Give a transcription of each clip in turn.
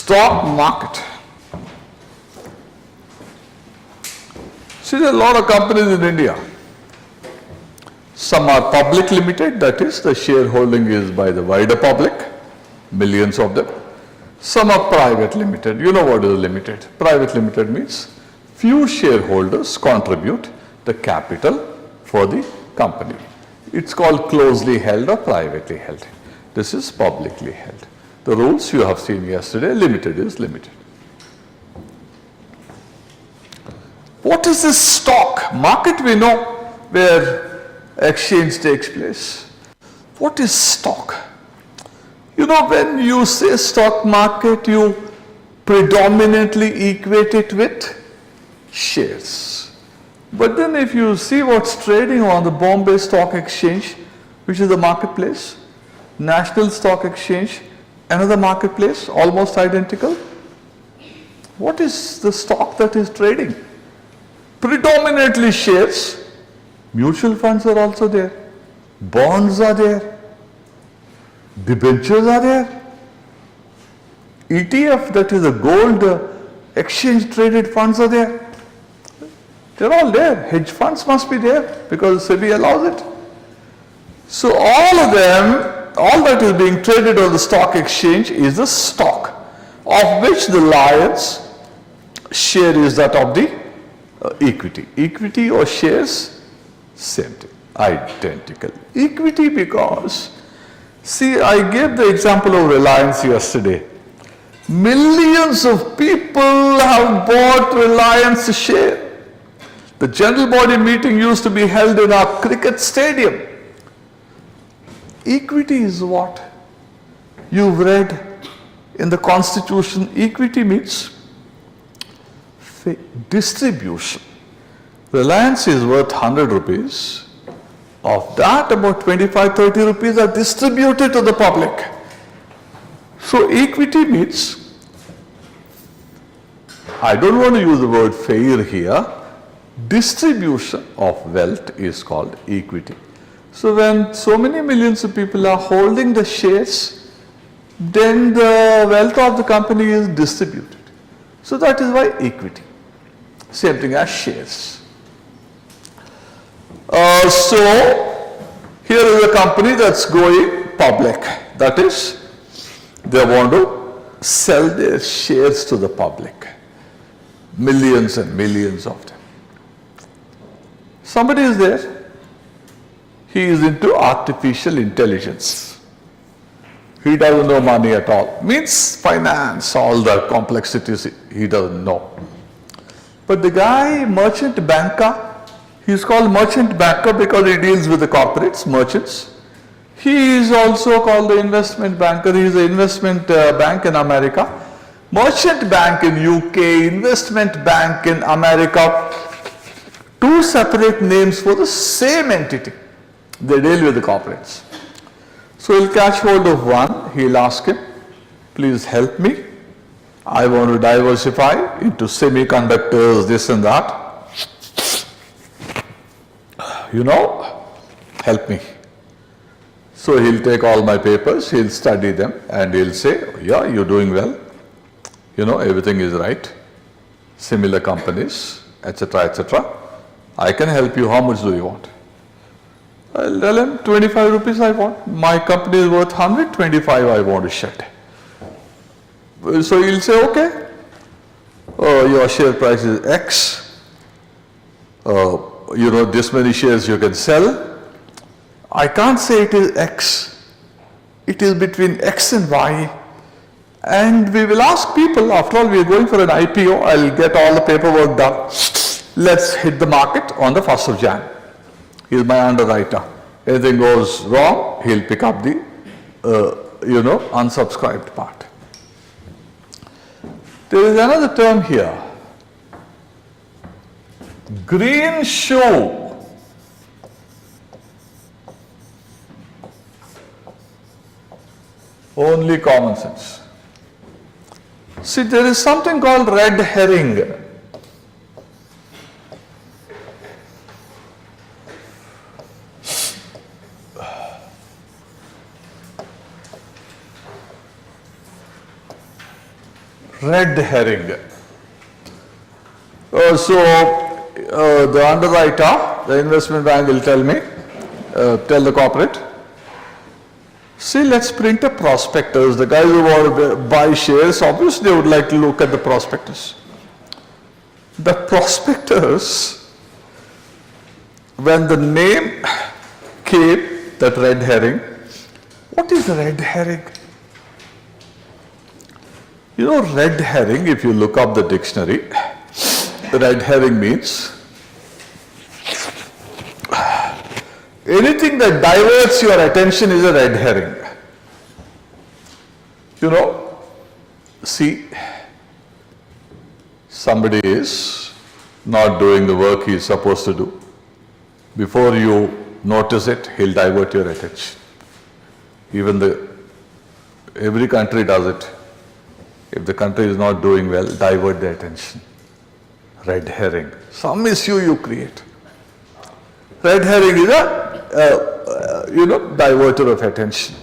Stock market. See, there are a lot of companies in India. Some are public limited, that is, the shareholding is by the wider public, millions of them. Some are private limited. You know what is limited? Private limited means few shareholders contribute the capital for the company. It's called closely held or privately held. This is publicly held. The rules you have seen yesterday, limited is limited. What is this stock? Market we know where exchange takes place. What is stock? You know, when you say stock market, you predominantly equate it with shares. But then if you see what's trading on the Bombay Stock Exchange, which is the marketplace, National Stock Exchange, another marketplace, almost identical. What is the stock that is trading? Predominantly shares. Mutual funds are also there. Bonds are there. Debentures are there. ETF, that is a gold exchange traded funds are there. They're all there. Hedge funds must be there because SEBI allows it. So all of them, all that is being traded on the stock exchange is the stock, of which the lion's share is that of the equity. Equity or shares, same thing, identical. Equity because, see, I gave the example of Reliance yesterday. Millions of people have bought Reliance share. The general body meeting used to be held in our cricket stadium. Equity is what? You've read in the Constitution, equity means distribution. Reliance is worth 100 rupees. Of that, about 25-30 rupees are distributed to the public. So equity means, I don't want to use the word fair here, distribution of wealth is called equity. So when so many millions of people are holding the shares, then the wealth of the company is distributed. So that is why equity. Same thing as shares. So here is a company that's going public. That is, they want to sell their shares to the public. Millions and millions of them. Somebody is there. He is into artificial intelligence. He doesn't know money at all. Means finance, all the complexities he doesn't know. But the guy, merchant banker, he is called merchant banker because he deals with the corporates, merchants. He is also called the investment banker. He is an investment bank in America. Merchant bank in UK, investment bank in America. Two separate names for the same entity. They deal with the corporates. So he'll catch hold of one, he'll ask him, please help me. I want to diversify into semiconductors, this and that. You know, help me. So he'll take all my papers, he'll study them and he'll say, yeah, you're doing well. You know, everything is right. Similar companies, etc., etc. I can help you. How much do you want? I'll tell him 25 rupees I want. My company is worth 125 I want to shed. So he'll say, okay, your share price is X. You know, this many shares you can sell. I can't say it is X. It is between X and Y. And we will ask people, after all we are going for an IPO, I'll get all the paperwork done. Let's hit the market on the 1st of Jan. He is my underwriter. Anything goes wrong, he'll pick up the, unsubscribed part. There is another term here. Green shoe. Only common sense. See, there is something called red herring. red herring. The underwriter, the investment bank will tell me, tell the corporate, see, let's print a prospectus. The guys who want to buy shares, obviously they would like to look at the prospectus. The prospectus, when the name came, that red herring, what is red herring? You know, red herring, if you look up the dictionary, red herring means anything that diverts your attention is a red herring. You know, see, somebody is not doing the work he is supposed to do. Before you notice it, he'll divert your attention. Every country does it. If the country is not doing well, divert the attention. Red herring. Some issue you create. Red herring is a, diverter of attention.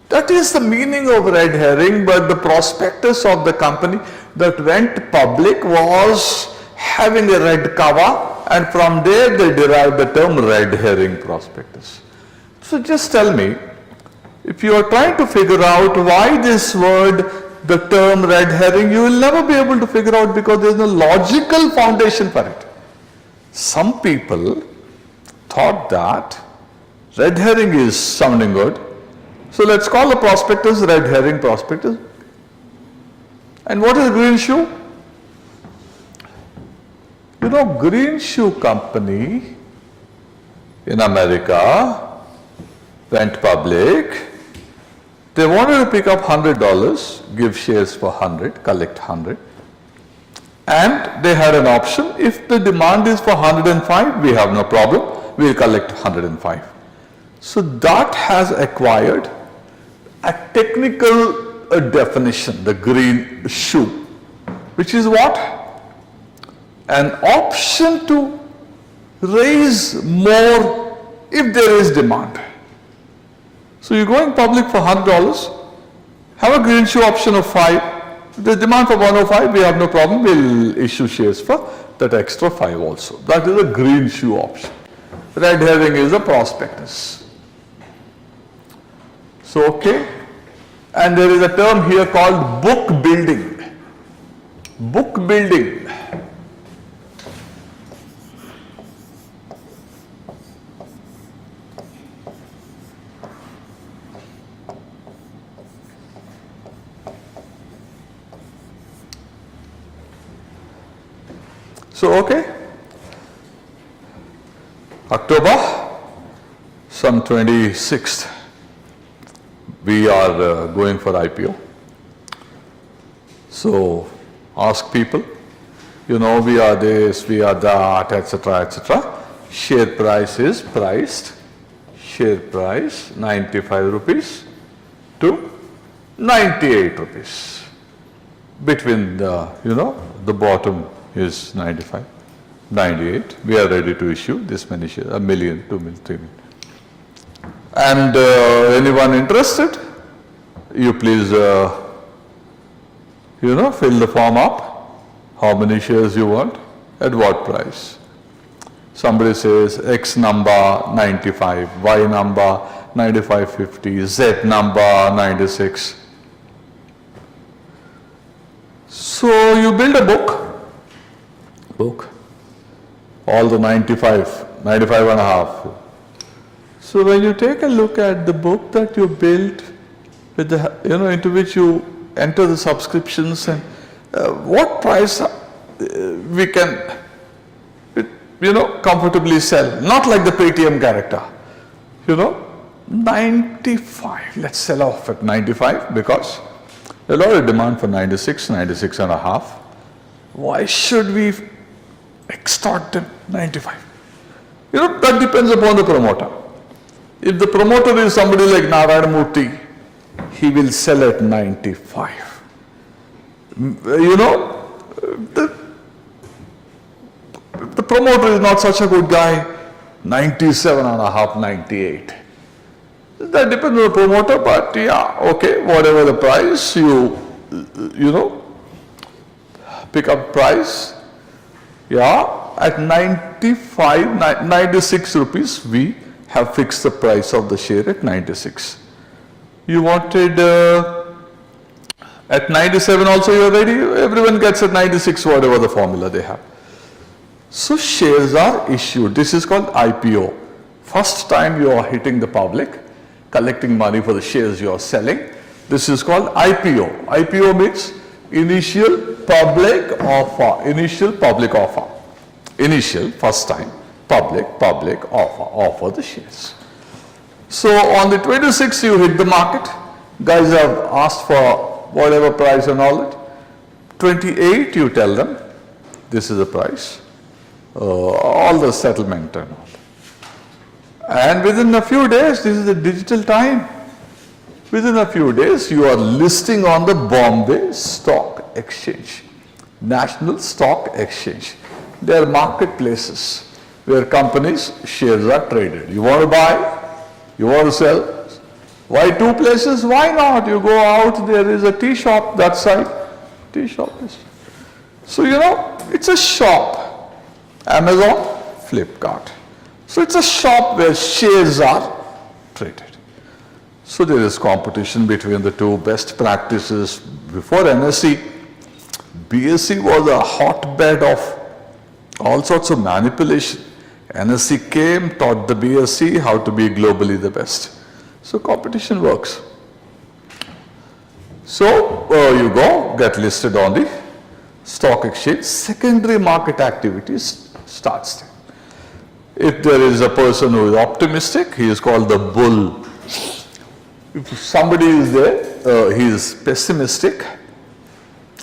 That is the meaning of red herring, but the prospectus of the company that went public was having a red cover, and from there they derived the term red herring prospectus. So just tell me, if you are trying to figure out why this word, the term red herring, you will never be able to figure out because there is no logical foundation for it. Some people thought that red herring is sounding good, so let's call the prospectus red herring prospectus. And what is green shoe? You know, green shoe company in America went public. They wanted to pick up $100, give shares for 100, collect 100. And they had an option. If the demand is for 105, we have no problem. We'll collect 105. So that has acquired a technical definition, the green shoe, which is what? An option to raise more if there is demand. So you're going public for $100, have a green shoe option of 5. If there's demand for 105, we have no problem, we'll issue shares for that extra 5 also. That is a green shoe option. Red herring is a prospectus. So, okay. And there is a term here called book building. Book building. So, okay, October, some 26th, we are going for IPO. So, ask people, you know, we are this, we are that, etc., etc. Share price is priced, share price 95 rupees to 98 rupees. Between the, the bottom is 95, 98. We are ready to issue this many shares, 1 million, 2 million, 3 million. And anyone interested, you please, fill the form up, how many shares you want, at what price. Somebody says X number 95, Y number 95.50, Z number 96. So you build a book, all the 95 and a half. So when you take a look at the book that you built with the, into which you enter the subscriptions and what price we can, comfortably sell, not like the Paytm character, 95, let's sell off at 95 because a lot of demand for 96 and a half. Why should we extort them 95? That depends upon the promoter. If the promoter is somebody like Narayana Murthy, he will sell at 95. The promoter is not such a good guy, 97 and a half, 98. That depends on the promoter, but yeah, okay, whatever the price, you pick up price, yeah, at 96 rupees, we have fixed the price of the share at 96. You wanted at 97 also you are ready, everyone gets at 96, whatever the formula they have. So shares are issued. This is called IPO. First time you are hitting the public, collecting money for the shares you are selling. This is called IPO. IPO means initial public offer. Initial public offer. Initial, first time, public offer the shares. So on the 26th you hit the market. Guys have asked for whatever price and all that. 28 you tell them, this is the price. All the settlement and all. And within a few days, this is the digital time. Within a few days, you are listing on the Bombay Stock Exchange, National Stock Exchange. They are marketplaces where companies' shares are traded. You want to buy, you want to sell. Why two places? Why not? You go out, there is a tea shop that side. Tea shop is. So you know, it's a shop. Amazon, Flipkart. So it's a shop where shares are traded. So there is competition between the two best practices. Before NSE, BSE was a hotbed of all sorts of manipulation. NSE came, taught the BSE how to be globally the best. So competition works. So you go, get listed on the stock exchange, secondary market activities starts there. If there is a person who is optimistic, he is called the bull. If somebody is there, he is pessimistic,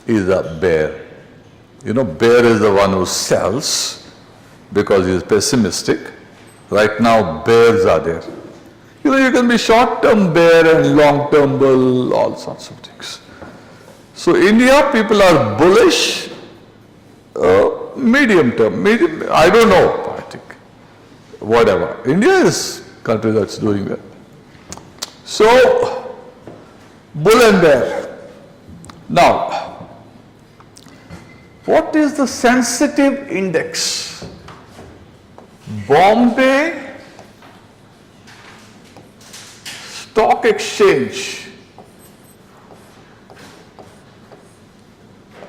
he is a bear. You know, bear is the one who sells because he is pessimistic. Right now, bears are there. You know, you can be short-term bear and long-term bull, all sorts of things. So India, people are bullish, medium term, I don't know, I think, whatever. India is a country that's doing well. So, bull and bear. Now, what is the sensitive index? Bombay Stock Exchange.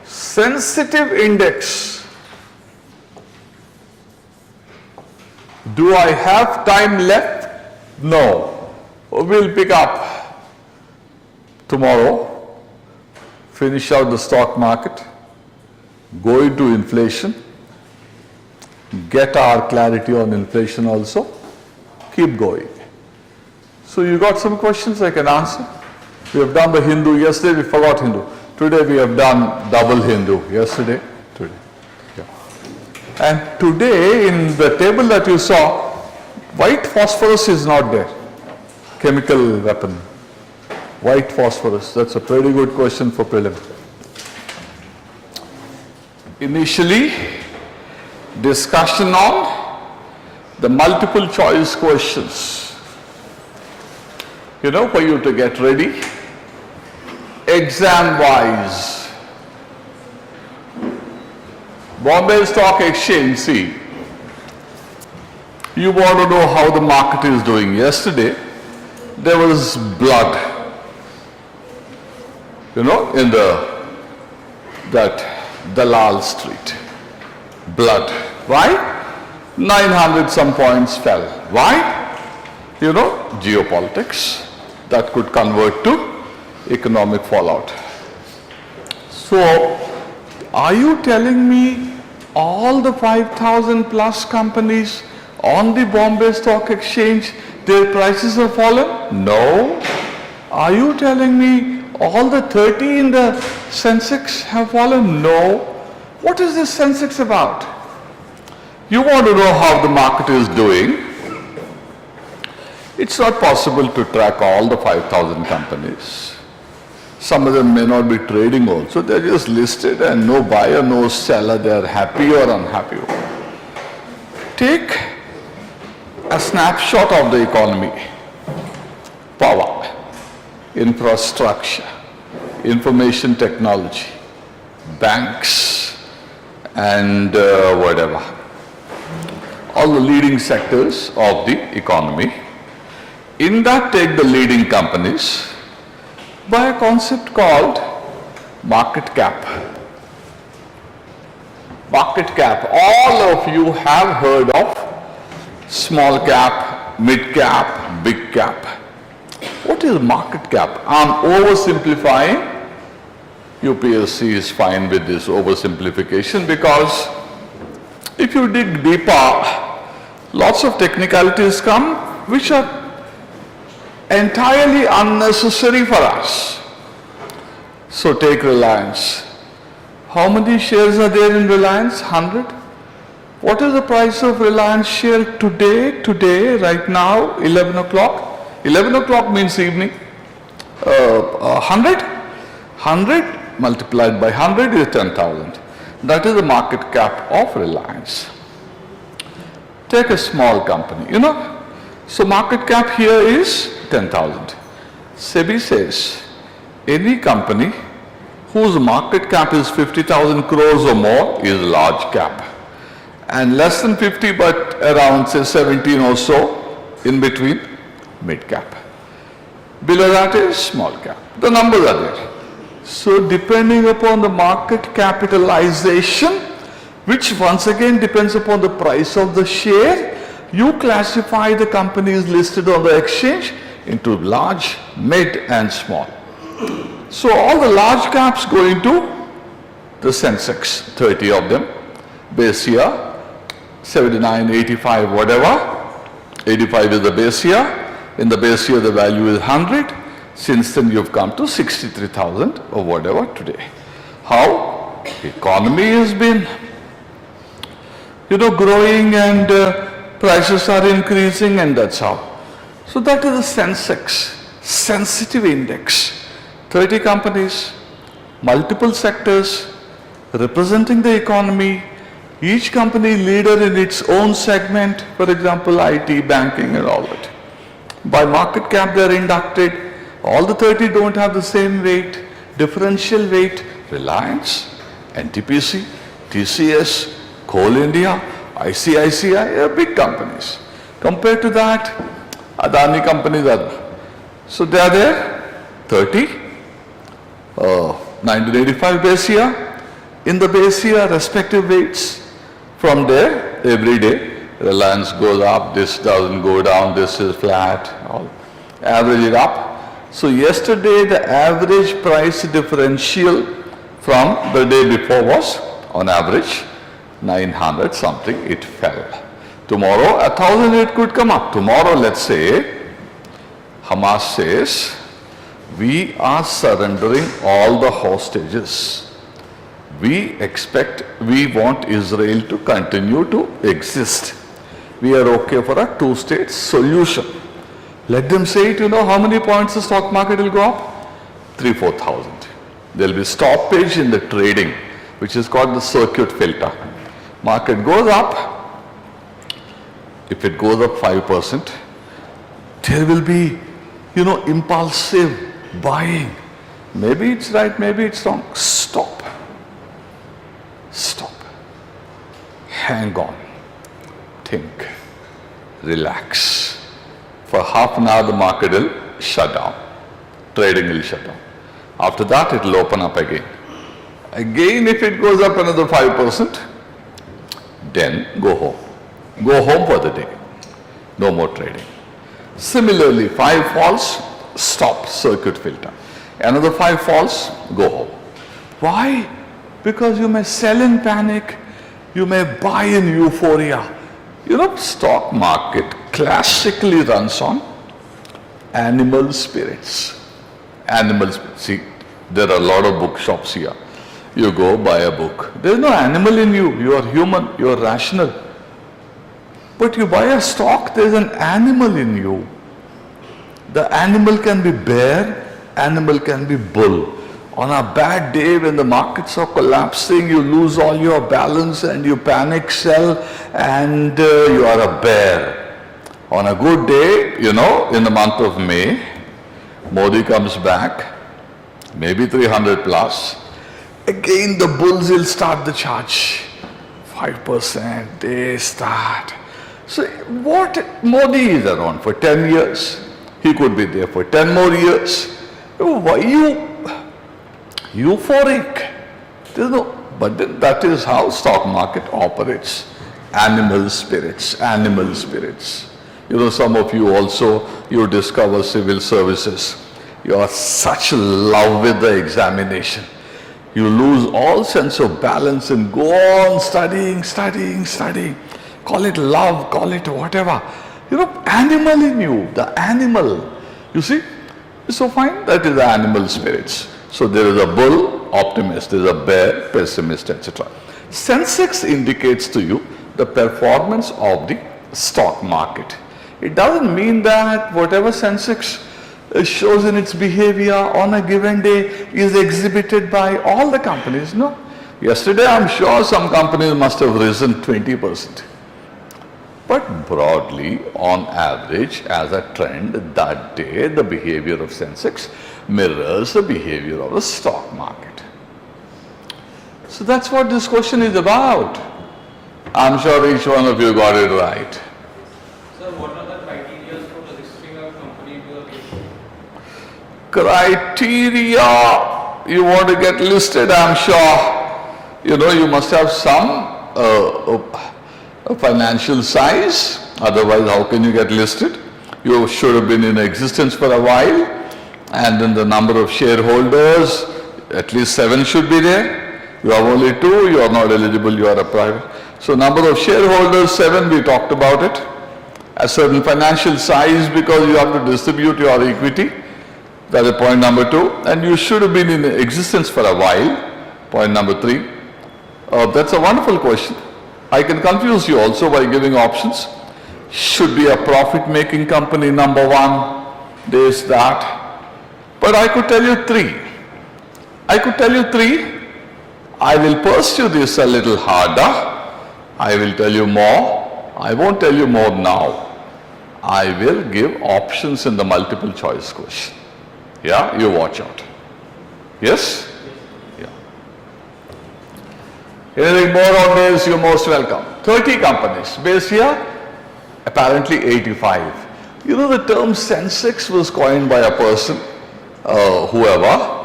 Sensitive index. Do I have time left? No. We'll pick up tomorrow, finish out the stock market, go into inflation, get our clarity on inflation also, keep going. So you got some questions I can answer. We have done the Hindu yesterday, we forgot Hindu. Today we have done double Hindu, yesterday, today. Yeah. And today in the table that you saw, white phosphorus is not there. Chemical weapon. White phosphorus, that's a pretty good question for prelim. Initially, discussion on the multiple choice questions. You know, for you to get ready, exam wise. Bombay Stock Exchange, see, you want to know how the market is doing. Yesterday, there was blood, you know, in that Dalal Street. Blood. Why? 900 some points fell. Why? You know, geopolitics. That could convert to economic fallout. So, are you telling me all the 5,000 plus companies on the Bombay Stock Exchange, their prices have fallen? No. Are you telling me all the 30 in the Sensex have fallen? No. What is this Sensex about? You want to know how the market is doing. It's not possible to track all the 5,000 companies. Some of them may not be trading also. They're just listed and no buyer, no seller. They're happy or unhappy. Take a snapshot of the economy. Power, infrastructure, information technology, banks, and whatever. All the leading sectors of the economy. In that, take the leading companies by a concept called market cap. Market cap. All of you have heard of small cap, mid cap, big cap. What is market cap? I'm oversimplifying. UPSC is fine with this oversimplification because if you dig deeper, lots of technicalities come which are entirely unnecessary for us. So take Reliance. How many shares are there in Reliance? 100. What is the price of Reliance share today, right now, 11 o'clock? 11 o'clock means evening. 100? 100 multiplied by 100 is 10,000. That is the market cap of Reliance. Take a small company, So market cap here is 10,000. SEBI says any company whose market cap is 50,000 crores or more is large cap. And less than 50 but around say 17 or so in between, mid cap. Below that is small cap. The numbers are there. So depending upon the market capitalization, which once again depends upon the price of the share, you classify the companies listed on the exchange into large, mid and small. So all the large caps go into the Sensex, 30 of them, base year, 79, 85, whatever. 85 is the base year. In the base year the value is 100. Since then you've come to 63,000 or whatever today. How? Economy has been, growing and prices are increasing and that's how. So that is the Sensex, sensitive index. 30 companies, multiple sectors representing the economy, each company leader in its own segment, for example, IT, banking and all that. By market cap they are inducted. All the 30 don't have the same weight, differential weight. Reliance, NTPC, TCS, Coal India, ICICI are big companies. Compared to that, Adani companies are, so they are there, 30, 1985 base year. In the base year, respective weights. From there, every day, Reliance goes up, this doesn't go down, this is flat, all. Average it up. So yesterday, the average price differential from the day before was, on average, 900 something, it fell. Tomorrow, 1,000 it could come up. Tomorrow, let's say, Hamas says, we are surrendering all the hostages. We want Israel to continue to exist. We are okay for a two-state solution. Let them say it, how many points the stock market will go up? 3,000-4,000. There will be stoppage in the trading, which is called the circuit filter. Market goes up. If it goes up 5%, there will be, impulsive buying. Maybe it's right, maybe it's wrong. Stop. Stop. Hang on. Think. Relax. For half an hour the market will shut down. Trading will shut down. After that it will open up again. Again if it goes up another 5%, then go home. Go home for the day. No more trading. Similarly, 5 falls, stop, circuit filter. Another 5 falls, go home. Why? Because you may sell in panic, you may buy in euphoria. Stock market classically runs on animal spirits. Animal spirits. See, there are a lot of bookshops here. You go buy a book. There is no animal in you. You are human. You are rational. But you buy a stock, there is an animal in you. The animal can be bear, animal can be bull. On a bad day when the markets are collapsing, you lose all your balance and you panic sell and you are a bear. On a good day, in the month of May, Modi comes back, maybe 300 plus. Again the bulls will start the charge. 5%, this, that. So what Modi is around for 10 years. He could be there for 10 more years. Why you euphoric? There's no, but then that is how stock market operates. Animal spirits, animal spirits. You know, some of you also, you discover civil services. You are such love with the examination. You lose all sense of balance and go on studying. Call it love, call it whatever. You know, animal in you, the animal. You see? So fine, that is the animal spirits. So there is a bull, optimist, there is a bear, pessimist, etc. Sensex indicates to you the performance of the stock market. It doesn't mean that whatever Sensex shows in its behavior on a given day is exhibited by all the companies. No. Yesterday I'm sure some companies must have risen 20%. But broadly, on average, as a trend, that day the behavior of Sensex mirrors the behavior of the stock market. So that's what this question is about. I'm sure each one of you got it right. Sir, what are the criteria for registering a company to a BSE? Criteria, you want to get listed, I'm sure. You know, you must have some financial size, otherwise how can you get listed? You should have been in existence for a while, and then the number of shareholders, at least 7 should be there. You have only 2, you are not eligible, you are a private. So number of shareholders, 7, we talked about it. A certain financial size because you have to distribute your equity. That is point number 2. And you should have been in existence for a while. Point number 3. That's a wonderful question. I can confuse you also by giving options. Should be a profit-making company, number 1. This, that. But I could tell you 3. I will pursue this a little harder. I will tell you more. I won't tell you more now. I will give options in the multiple choice question. Yeah, you watch out. Yes? Yeah. Anything more on this, you're most welcome. 30 companies. Base here, apparently 85. You know, the term Sensex was coined by a person, whoever.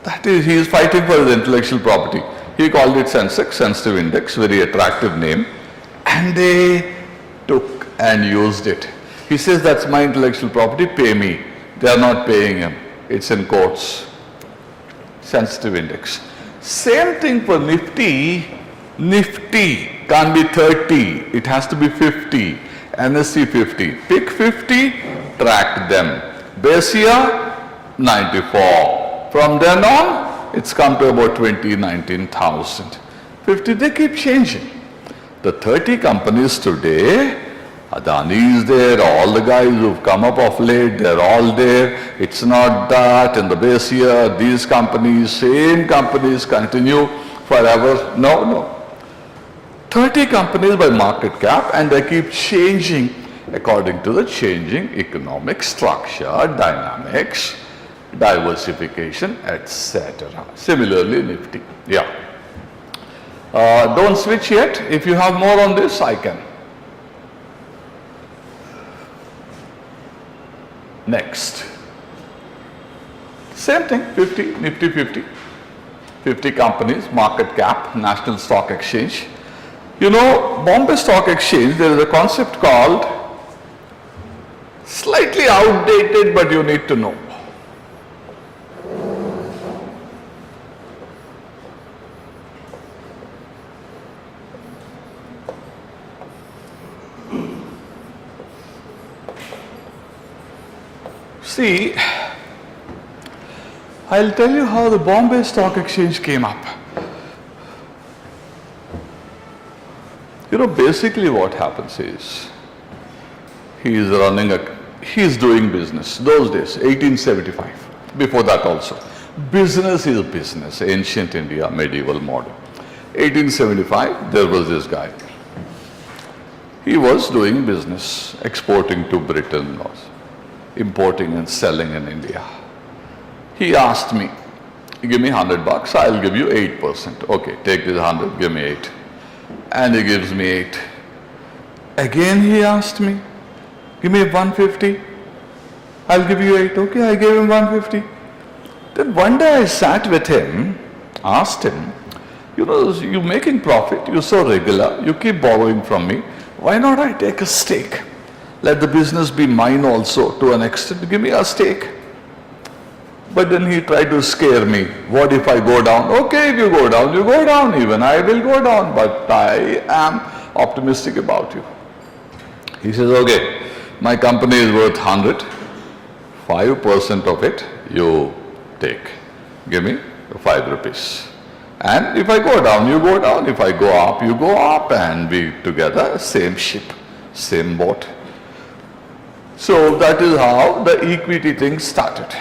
That is, he is fighting for his intellectual property. He called it Sensex, sensitive index, very attractive name. And they took and used it. He says, that's my intellectual property, pay me. They are not paying him. It's in quotes. Sensitive index. Same thing for Nifty. Nifty can't be 30. It has to be 50. NSE 50. Pick 50, track them. Base year, 94. From then on, it's come to about 19,000. 50, they keep changing. The 30 companies today, Adani is there, all the guys who've come up of late, they're all there. It's not that in the base year, these companies, same companies continue forever. No. 30 companies by market cap, and they keep changing according to the changing economic structure, dynamics, diversification, etc. Similarly, Nifty. Yeah. Don't switch yet. If you have more on this, I can. Next. Same thing, 50, Nifty 50. 50 companies, market cap, National Stock Exchange. You know, Bombay Stock Exchange, there is a concept called, slightly outdated, but you need to know. See, I'll tell you how the Bombay Stock Exchange came up. You know, basically what happens is, he is doing business. Those days, 1875, before that also. Business is business, ancient India, medieval model. 1875, there was this guy. He was doing business, exporting to Britain, importing and selling in India. He asked me, give me $100, I'll give you 8%. Okay, take this 100, give me 8. and he gives me 8. Again he asked me, give me 150. I'll give you 8. Okay, I gave him 150. Then one day I sat with him, asked him, you know, you're making profit, you're so regular, you keep borrowing from me, why not I take a stake? Let the business be mine also to an extent, give me a stake. But then he tried to scare me. What if I go down? Okay, if you go down, even I will go down, but I am optimistic about you. He says, okay, my company is worth 100, 5% of it you take. Give me 5 rupees. And if I go down, you go down. If I go up, you go up, and we together, same ship, same boat. So that is how the equity thing started.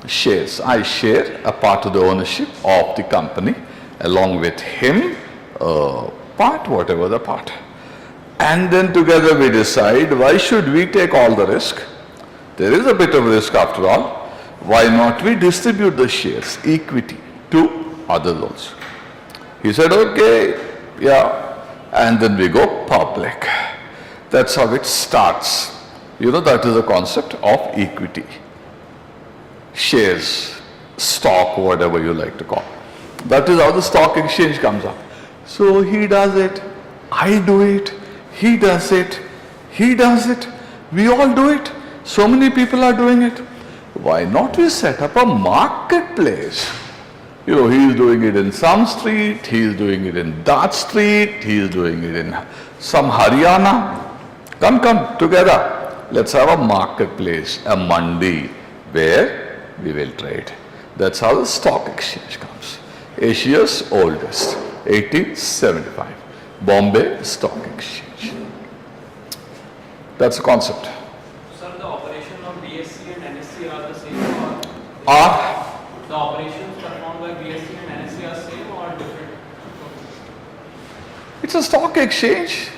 Shares. I share a part of the ownership of the company along with him, part, whatever the part. And then together we decide, why should we take all the risk? There is a bit of risk after all. Why not we distribute the shares, equity, to others also? He said, okay, yeah. And then we go public. That's how it starts. You know, that is the concept of equity. Shares, stock, whatever you like to call. That is how the stock exchange comes up. So he does it, I do it, he does it, he does it, we all do it. So many people are doing it. Why not we set up a marketplace? You know, he is doing it in some street, he is doing it in that street, he is doing it in some Haryana. Come together. Let's have a marketplace, a mandi, where we will trade. That's how the stock exchange comes. Asia's oldest, 1875, Bombay Stock Exchange. That's the concept. Sir, the operation of BSC and NSE are the same, or Are the operations performed by BSC and NSE are same or different? it's a stock exchange.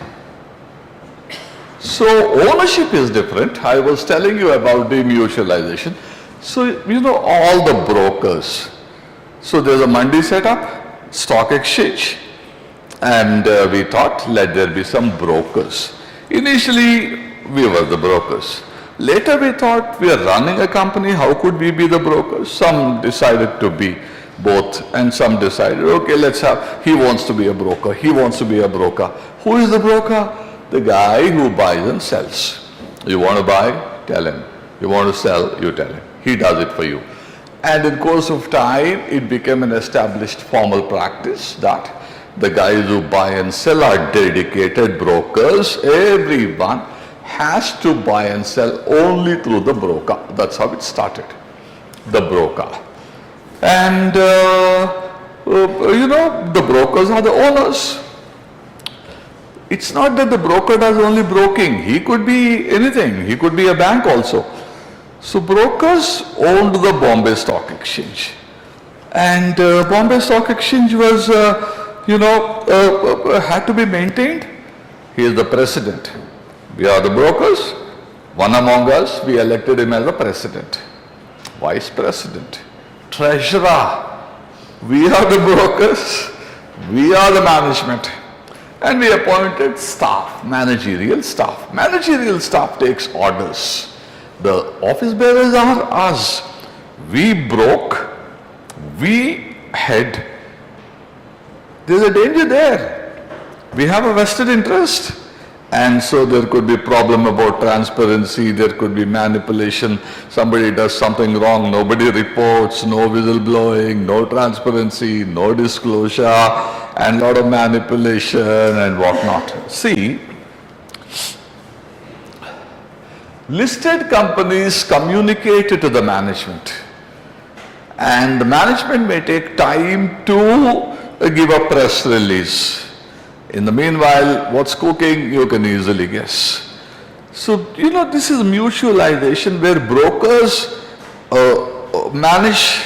So ownership is different. I was telling you about demutualization. So, you know, all the brokers. So there's a mandi set up, stock exchange, and we thought, let there be some brokers. Initially, we were the brokers. Later we thought, we are running a company, how could we be the brokers? Some decided to be both, and some decided, okay, let's have, he wants to be a broker, he wants to be a broker. Who is the broker? The guy who buys and sells. You want to buy? Tell him. You want to sell? You tell him. He does it for you. And in course of time, it became an established formal practice that the guys who buy and sell are dedicated brokers. Everyone has to buy and sell only through the broker. That's how it started. The broker. And you know, the brokers are the owners. It's not that the broker does only broking. He could be anything. He could be a bank also. So brokers owned the Bombay Stock Exchange. And Bombay Stock Exchange was, had to be maintained. He is the president. We are the brokers. One among us, we elected him as the president, vice president, treasurer. We are the brokers. We are the management. And we appointed staff, managerial staff. Managerial staff takes orders. The office bearers are us. We broke, we head. There's a danger there. We have a vested interest. And so there could be problem about transparency, there could be manipulation, somebody does something wrong, nobody reports, no whistleblowing, no transparency, no disclosure, and a lot of manipulation and whatnot. See, listed companies communicate to the management, and the management may take time to give a press release. In the meanwhile, what's cooking, you can easily guess. So, you know, this is mutualization where brokers manage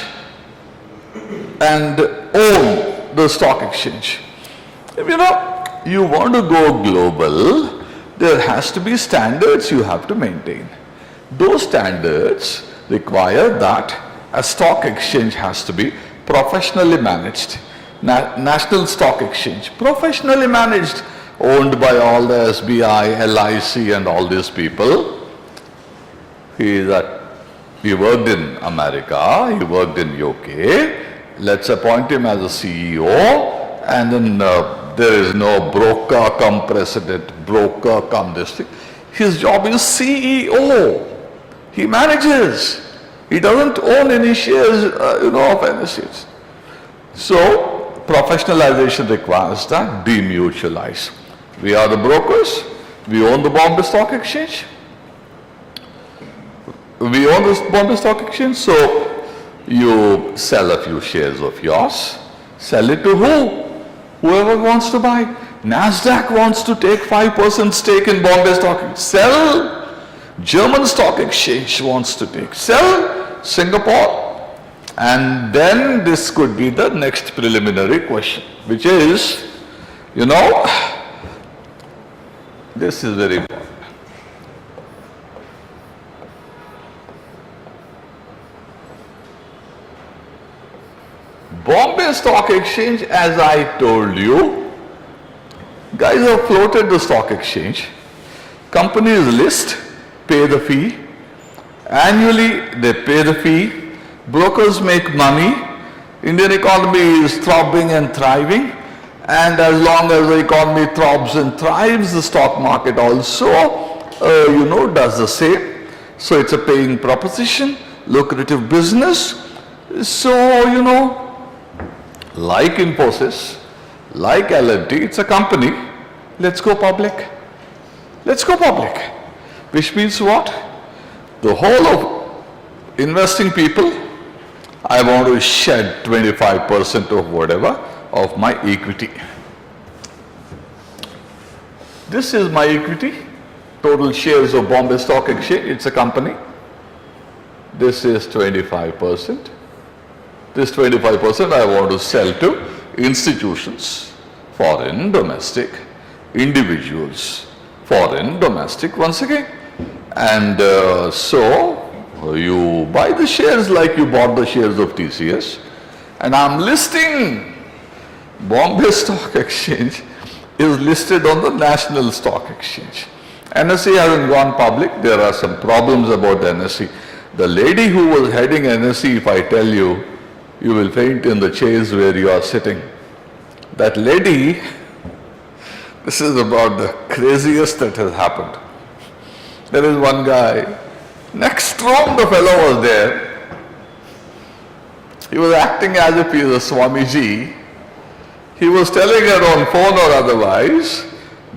and own the stock exchange. If you want to go global, there has to be standards you have to maintain. Those standards require that a stock exchange has to be professionally managed. National Stock Exchange, professionally managed, owned by all the SBI, LIC and all these people. He worked in America, he worked in UK. Let's appoint him as a CEO, and then there is no broker come president, broker come this thing. His job is CEO. He manages. He doesn't own any shares, of NSEs. So, professionalization requires that demutualize. We are the brokers. We own the Bombay Stock Exchange. We own the Bombay Stock Exchange, so you sell a few shares of yours. Sell it to who? Whoever wants to buy. NASDAQ wants to take 5% stake in Bombay Stock Exchange. Sell. German Stock Exchange wants to take. Sell. Singapore. And then this could be the next preliminary question, which is, this is very important. Bombay Stock Exchange, as I told you, guys have floated the stock exchange. Companies list, pay the fee. Annually, they pay the fee. Brokers make money. Indian economy is throbbing and thriving. And as long as the economy throbs and thrives, the stock market also, does the same. So it's a paying proposition, lucrative business. So, like Infosys, like L&T, it's a company. Let's go public. Let's go public. Which means what? The whole of investing people, I want to shed 25% of whatever of my equity. This is my equity, total shares of Bombay Stock Exchange, it's a company. This is 25%. This 25% I want to sell to institutions, foreign, domestic, individuals, foreign, domestic, once again. And so you buy the shares like you bought the shares of TCS, and I'm listing. Bombay Stock Exchange is listed on the National Stock Exchange. NSE hasn't gone public. There are some problems about the NSE. The lady who was heading NSE, if I tell you, you will faint in the chairs where you are sitting. That lady, this is about the craziest that has happened. There is one guy, next room the fellow was there. He was acting as if he is a Swamiji. He was telling her on phone or otherwise,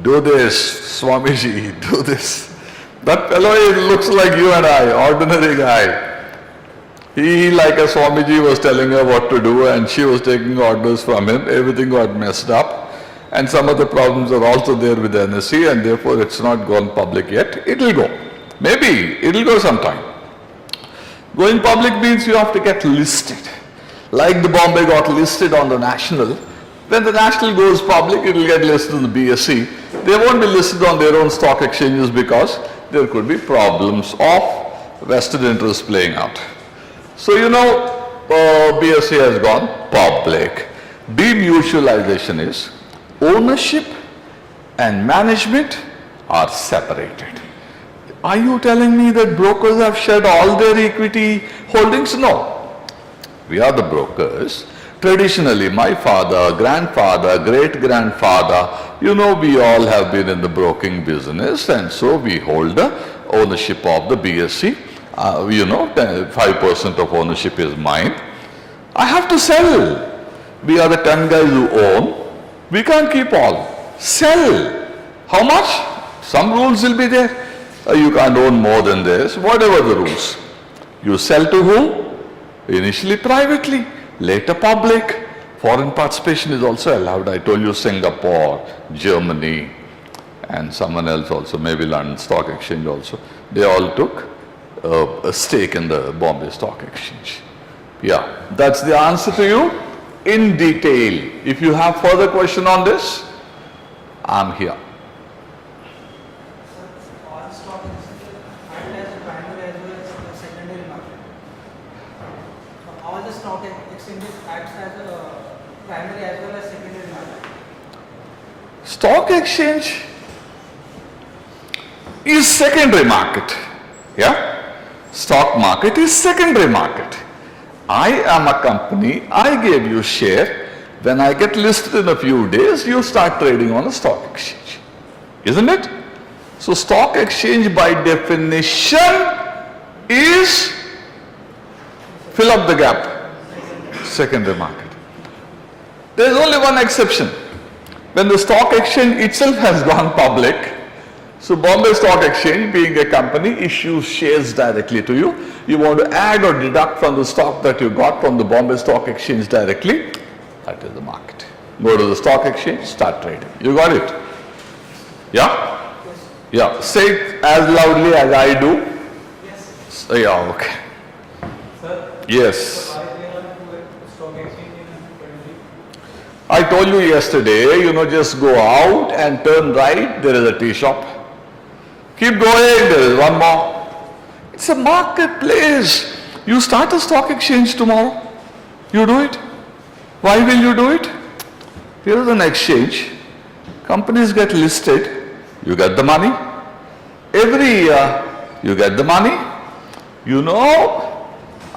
do this, Swamiji, do this. That fellow looks like you and I, ordinary guy. He, like a Swamiji, was telling her what to do, and she was taking orders from him. Everything got messed up. And some of the problems are also there with the NSE, and therefore it's not gone public yet. It will go. Maybe it will go sometime. Going public means you have to get listed. Like the Bombay got listed on the national. When the national goes public, it will get listed on the BSE. They won't be listed on their own stock exchanges because there could be problems of vested interest playing out. So, BSE has gone public. Demutualization is ownership and management are separated. Are you telling me that brokers have shed all their equity holdings? No. We are the brokers. Traditionally, my father, grandfather, great-grandfather, we all have been in the broking business, and so we hold the ownership of the BSE. 5% of ownership is mine. I have to sell. We are the 10 guys who own. We can't keep all. Sell. How much? Some rules will be there. You can't own more than this, whatever the rules. You sell to who? Initially privately, later public. Foreign participation is also allowed. I told you Singapore, Germany, and someone else also, maybe London Stock Exchange also. They all took a stake in the Bombay Stock Exchange. Yeah, that's the answer to you in detail. If you have further question on this, I'm here. All stock exchanges act as a primary as well as the secondary market. So all the stock exchanges act as a primary as well as secondary market? Stock exchange is secondary market. Yeah? Stock market is secondary market. I am a company, I gave you share. When I get listed in a few days, you start trading on a stock exchange. Isn't it? So stock exchange by definition is, fill up the gap, secondary market. There is only one exception. When the stock exchange itself has gone public, so Bombay Stock Exchange, being a company, issues shares directly to you. You want to add or deduct from the stock that you got from the Bombay Stock Exchange directly, that is the market. Go to the stock exchange, start trading. You got it? Yeah? Yeah. Say it as loudly as I do. Yes. Yeah, okay. Sir, Yes. so why there are two stock exchange in country? I told you yesterday, just go out and turn right, there is a tea shop. Keep going, there is one more. It's a marketplace. You start a stock exchange tomorrow. You do it. Why will you do it? Here is an exchange. Companies get listed. You get the money. Every year, you get the money.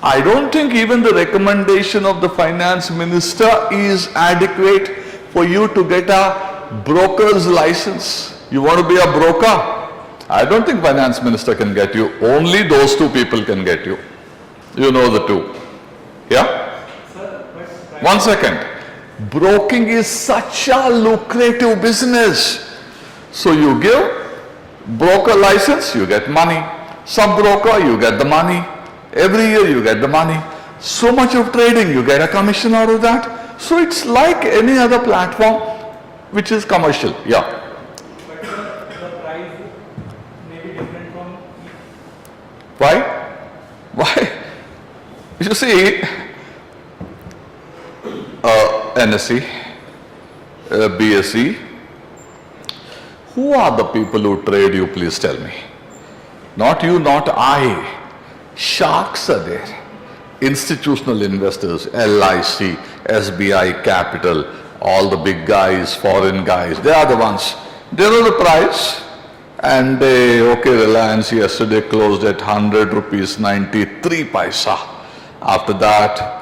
I don't think even the recommendation of the finance minister is adequate for you to get a broker's license. You want to be a broker? I don't think finance minister can get you. Only those two people can get you. You know the two. Yeah? Sir, but 1 second. Broking is such a lucrative business. So you give broker license, you get money. Sub-broker, you get the money. Every year you get the money. So much of trading, you get a commission out of that. So it's like any other platform which is commercial. Yeah. but the price may be different from each. Why? Why? You see, NSE, BSE, who are the people who trade you, please tell me? Not you, not I. Sharks are there. Institutional investors, LIC, SBI Capital, all the big guys, foreign guys, they are the ones. They know the price. And Reliance yesterday closed at 100 rupees 93 paisa. After that,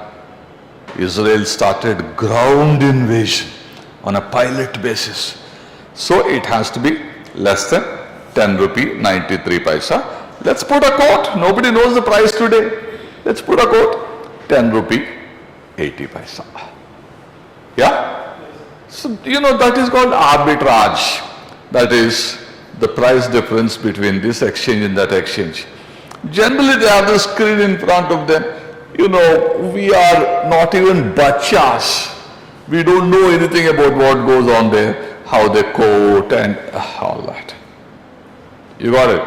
Israel started ground invasion on a pilot basis. So it has to be less than 10 rupee 93 paisa. Let's put a quote. Nobody knows the price today. Let's put a quote. 10 rupee 80 paisa. Yeah? So, that is called arbitrage. That is the price difference between this exchange and that exchange. Generally, they have the screen in front of them. We are not even bachas. We don't know anything about what goes on there, how they quote and all that. You got it?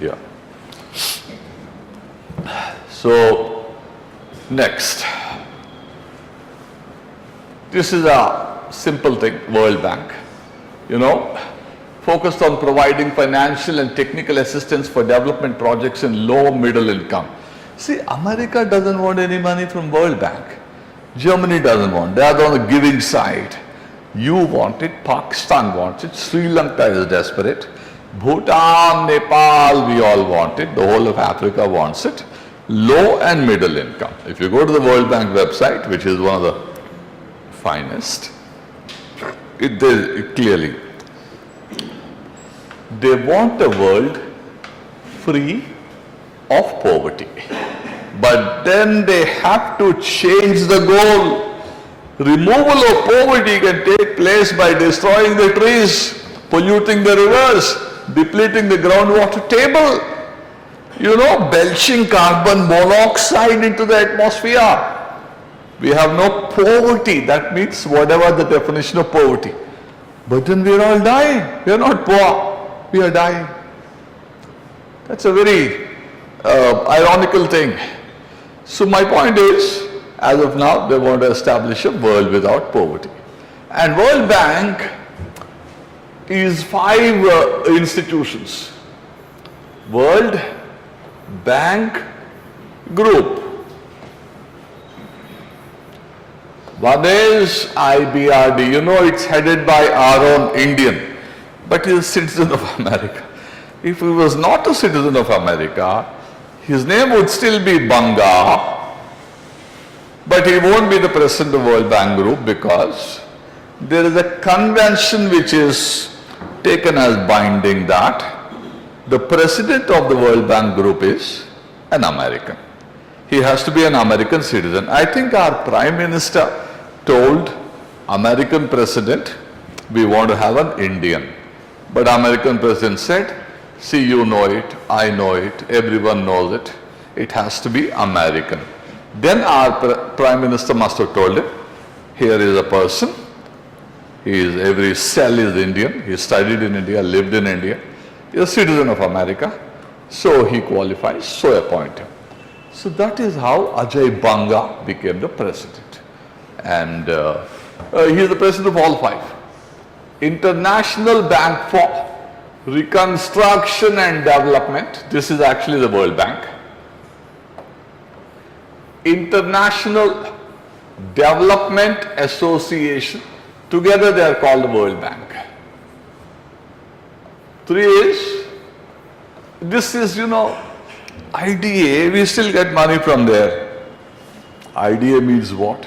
Yes. Yeah. So, next. This is a simple thing, World Bank. Focused on providing financial and technical assistance for development projects in low middle income. See, America doesn't want any money from World Bank. Germany doesn't want. They are on the giving side. You want it, Pakistan wants it, Sri Lanka is desperate, Bhutan, Nepal, we all want it, the whole of Africa wants it. Low and middle income. If you go to the World Bank website, which is one of the finest, clearly, they want a world free of poverty. But then they have to change the goal. Removal of poverty can take place by destroying the trees, polluting the rivers, depleting the groundwater table, belching carbon monoxide into the atmosphere. We have no poverty. That means whatever the definition of poverty. But then we are all dying. We are not poor. We are dying. That's a very ironical thing. So my point is, as of now, they want to establish a world without poverty. And World Bank is 5 institutions. World Bank Group. One is IBRD. You know, it's headed by our own Indian, but he is a citizen of America. If he was not a citizen of America, his name would still be Banga, but he won't be the president of World Bank Group because there is a convention which is taken as binding that the president of the World Bank Group is an American. He has to be an American citizen. I think our Prime Minister told American President, we want to have an Indian. But American President said, see, you know it, I know it, everyone knows it. It has to be American. Then our Prime Minister must have told him, here is a person, every cell is Indian, he studied in India, lived in India, he is a citizen of America, so he qualifies, so appoint him. So that is how Ajay Banga became the president. And he is the president of all five. International Bank for Reconstruction and Development, this is actually the World Bank. International Development Association, together they are called the World Bank. Three is, this is, you know, IDA, we still get money from there. IDA means what?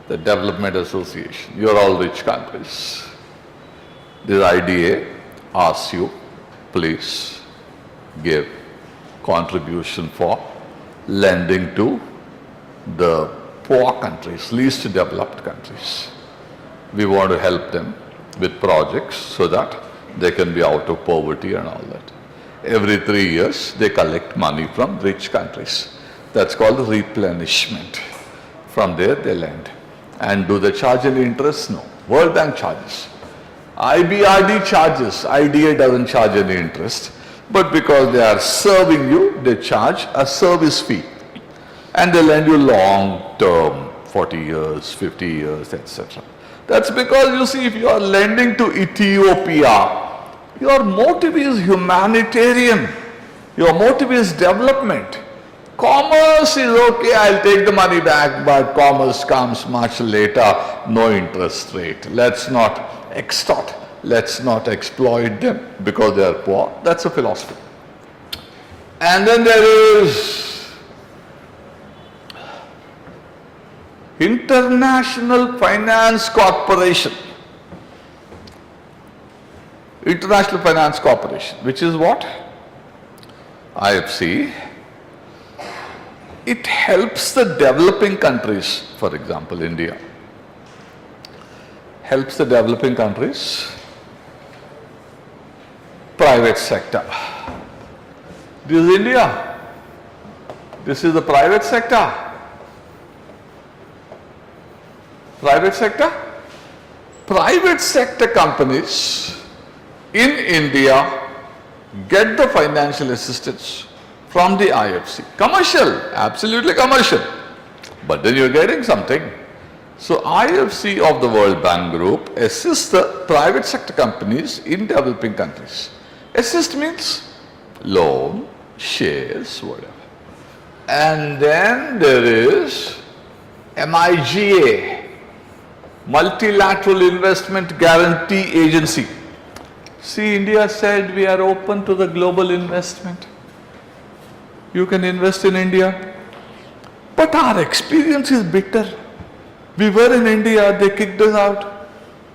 The Development Association. You are all rich countries. This IDA asks you, please give contribution for lending to the poor countries, least developed countries. We want to help them with projects so that they can be out of poverty and all that. Every 3 years, they collect money from rich countries. That's called replenishment. From there, they lend. And do they charge any interest? No. World Bank charges. IBRD charges. IDA doesn't charge any interest. But because they are serving you, they charge a service fee. And they lend you long term, 40 years, 50 years, etc. That's because, you see, if you are lending to Ethiopia, your motive is humanitarian. Your motive is development. Commerce is okay, I'll take the money back, but commerce comes much later, no interest rate. Let's not extort, let's not exploit them because they are poor. That's a philosophy. And then there is International Finance Corporation. International Finance Corporation, which is what? IFC. It helps the developing countries, for example, India. Helps the developing countries, private sector. This is India. This is the private sector. Private sector? Private sector companies in India get the financial assistance from the IFC. Commercial, absolutely commercial. But then you're getting something. So IFC of the World Bank Group assists the private sector companies in developing countries. Assist means loan, shares, whatever. And then there is MIGA, Multilateral Investment Guarantee Agency. See, India said we are open to the global investment. You can invest in India. But our experience is bitter. We were in India, they kicked us out.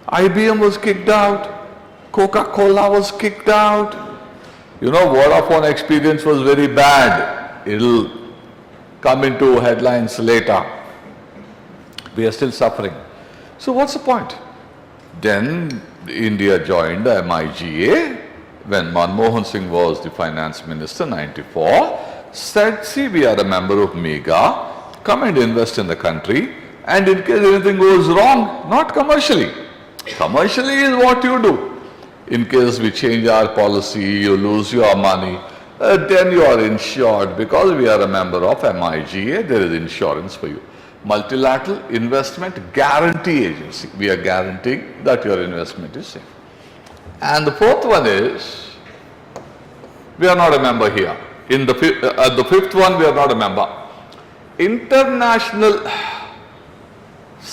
IBM was kicked out. Coca-Cola was kicked out. You know, Vodafone experience was very bad. It'll come into headlines later. We are still suffering. So what's the point? Then India joined the MIGA when Manmohan Singh was the finance minister, 94, said, see, we are a member of MEGA, come and invest in the country, and in case anything goes wrong, not commercially. Commercially is what you do. In case we change our policy, you lose your money, then you are insured. Because we are a member of MIGA, there is insurance for you. Multilateral Investment Guarantee Agency. We are guaranteeing that your investment is safe. And the fourth one is, we are not a member here. In the fifth one, we are not a member. International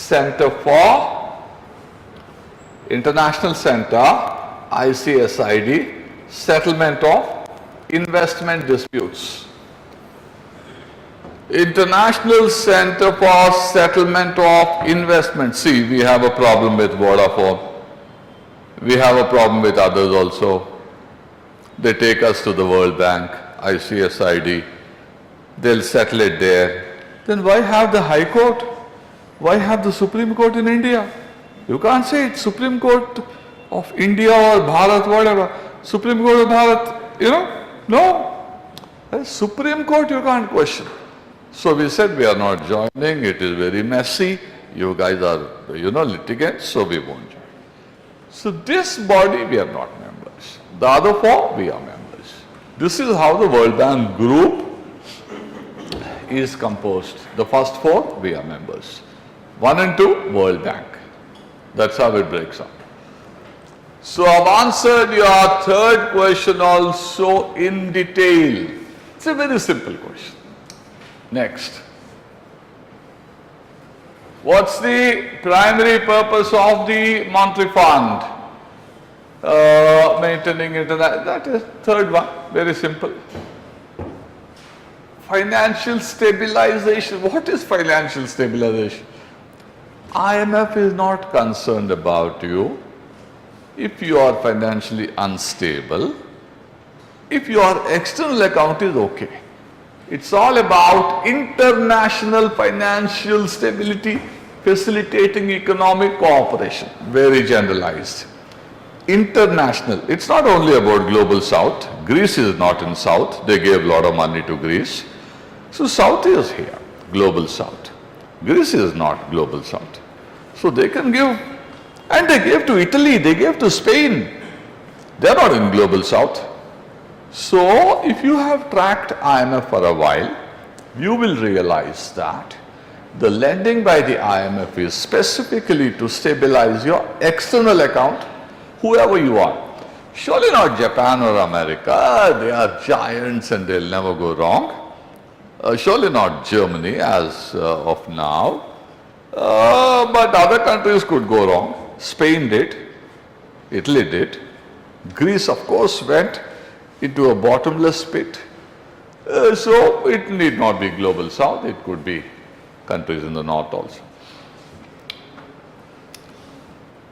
Center for International Center, ICSID, Settlement of Investment Disputes. International Center for Settlement of Investment. See, we have a problem with Vodafone. We have a problem with others also. They take us to the World Bank, ICSID. They'll settle it there. Then why have the High Court? Why have the Supreme Court in India? You can't say it's Supreme Court of India or Bharat, whatever. Supreme Court of Bharat, no. Supreme Court you can't question. So we said we are not joining, it is very messy. You guys are, litigants, so we won't join. So this body we are not members. The other four we are members. This is how the World Bank group is composed. The first four we are members. 1 and 2 World Bank. That's how it breaks up. So I've answered your third question also in detail. It's a very simple question. Next. What's the primary purpose of the monetary fund? Maintaining international, that is third one, very simple. Financial stabilization. What is financial stabilization? IMF is not concerned about you if you are financially unstable, if your external account is okay. It's all about international financial stability, facilitating economic cooperation, very generalized. International, it's not only about global south. Greece is not in south, they gave a lot of money to Greece. So south is here, global south. Greece is not global south. So they can give, and they gave to Italy, they gave to Spain. They are not in global south. So if you have tracked IMF for a while, you will realize that the lending by the IMF is specifically to stabilize your external account, whoever you are. Surely not Japan or America, they are giants and they'll never go wrong. Surely not Germany as of now, but other countries could go wrong. Spain did, Italy did, Greece of course went into a bottomless pit. So it need not be global south, it could be countries in the north also.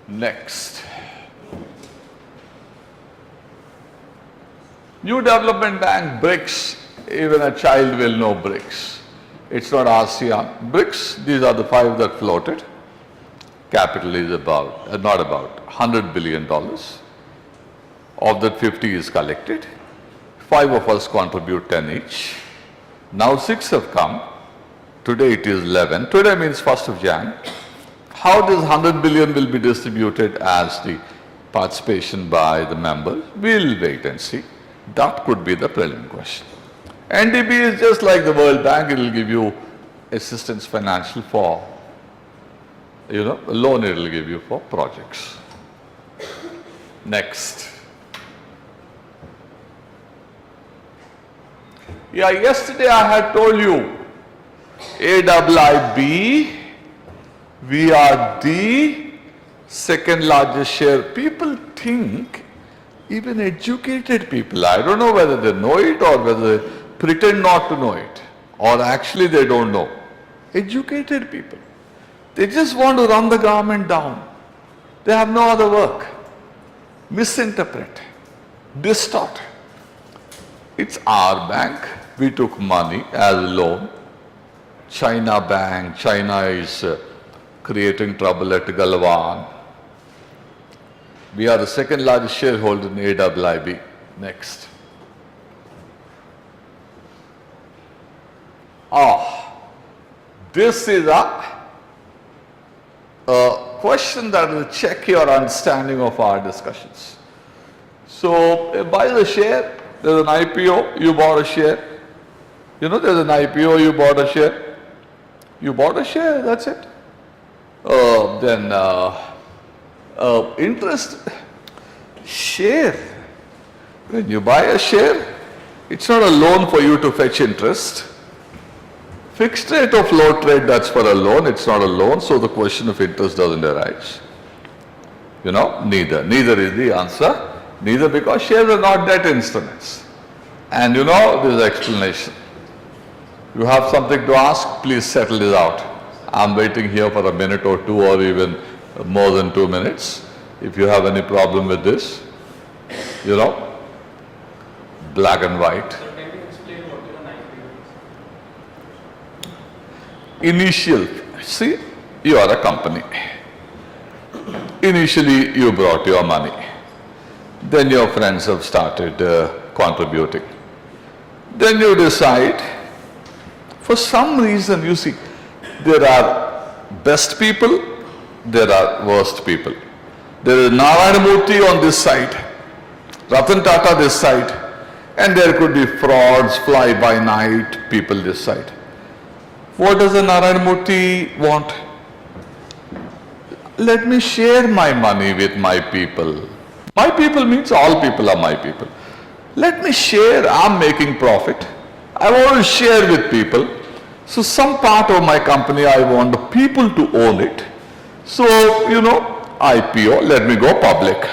Next. New Development Bank, BRICS, even a child will know BRICS. It's not ASEAN. BRICS, these are the 5 that floated. Capital is about, not about, $100 billion. Of that 50 is collected. 5 of us contribute 10 each. Now 6 have come. Today it is 11. Today means 1st of Jan. How this 100 billion will be distributed as the participation by the members, we'll wait and see. That could be the prelim question. NDB is just like the World Bank, it will give you assistance financial for, a loan it will give you for projects. Next. Yeah, yesterday I had told you, AIIB, we are the second largest share. People think, even educated people, I don't know whether they know it or whether they pretend not to know it, or actually they don't know. Educated people, they just want to run the government down. They have no other work. Misinterpret, distort. It's our bank. We took money as a loan. China Bank, China is creating trouble at Galwan. We are the second largest shareholder in AIIB. Next. This is a question that will check your understanding of our discussions. So, buy the share, there's an IPO, you bought a share. There's an IPO, you bought a share. You bought a share, that's it. Then interest, share. When you buy a share, it's not a loan for you to fetch interest. Fixed rate of float rate, that's for a loan, it's not a loan, so the question of interest doesn't arise. You know, neither is the answer, neither because shares are not debt instruments. And you know, this is explanation. You have something to ask, please settle this out. I'm waiting here for a minute or two or even more than 2 minutes. If you have any problem with this, you know, black and white. So can you explain what is an IPO? Initial, see, you are a company. Initially, you brought your money. Then your friends have started contributing. Then you decide, for some reason, you see, there are best people, there are worst people. There is Narayana Murthy on this side, Ratan Tata this side, and there could be frauds, fly-by-night people this side. What does a Narayana Murthy want? Let me share my money with my people. My people means all people are my people. Let me share, I'm making profit. I want to share with people. So some part of my company, I want the people to own it. So, you know, IPO, let me go public.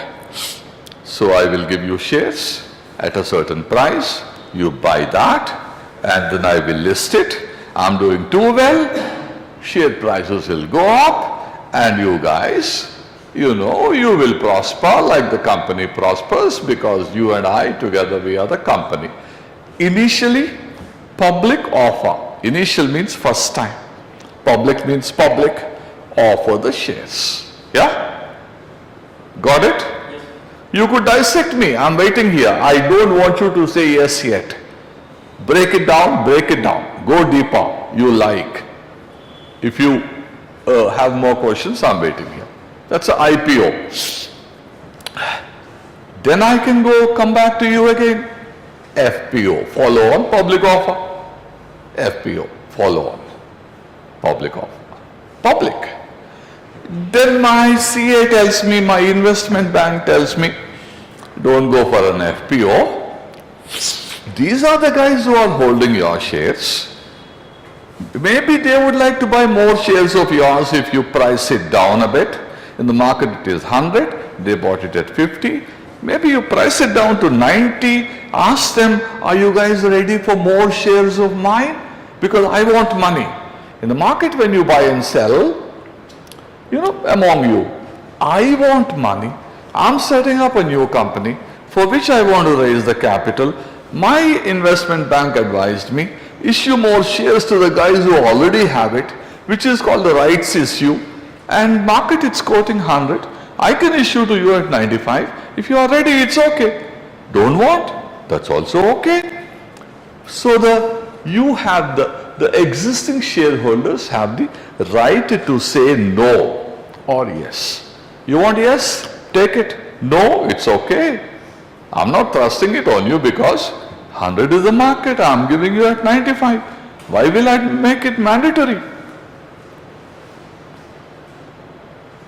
So I will give you shares at a certain price. You buy that and then I will list it. I'm doing too well. Share prices will go up and you guys, you know, you will prosper like the company prospers because you and I together we are the company. Initially, public offer. Initial means first time. Public means public. Offer the shares. Yeah? Got it? Yes. You could dissect me. I'm waiting here. I don't want you to say yes yet. Break it down, go deeper. You like. If you have more questions, I'm waiting here. That's an IPO. Then I can come back to you again. FPO, follow on, public offer. FPO, follow on, public offer. Public. Then my CA tells me, my investment bank tells me, don't go for an FPO. These are the guys who are holding your shares. Maybe they would like to buy more shares of yours if you price it down a bit. In the market it is 100, they bought it at 50. Maybe you price it down to 90, ask them, are you guys ready for more shares of mine? Because I want money. In the market when you buy and sell, you know, among you, I want money. I'm setting up a new company for which I want to raise the capital. My investment bank advised me, issue more shares to the guys who already have it, which is called the rights issue, and market it's quoting 100. I can issue to you at 95. If you are ready, it's okay. Don't want? That's also okay. So you have the existing shareholders have the right to say no or yes. You want yes? Take it. No, it's okay. I'm not thrusting it on you because 100 is the market. I'm giving you at 95. Why will I make it mandatory?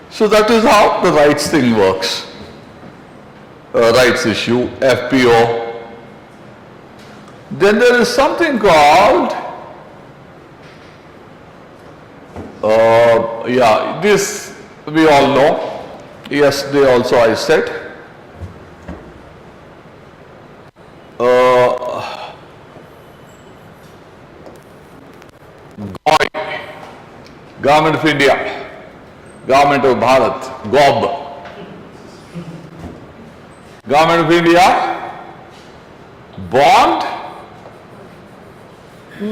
So that is how the rights thing works. Rights issue, FPO. Then there is something called, this we all know. Yesterday also I said. Government of India, Government of Bharat, GOB. Government of India, bond,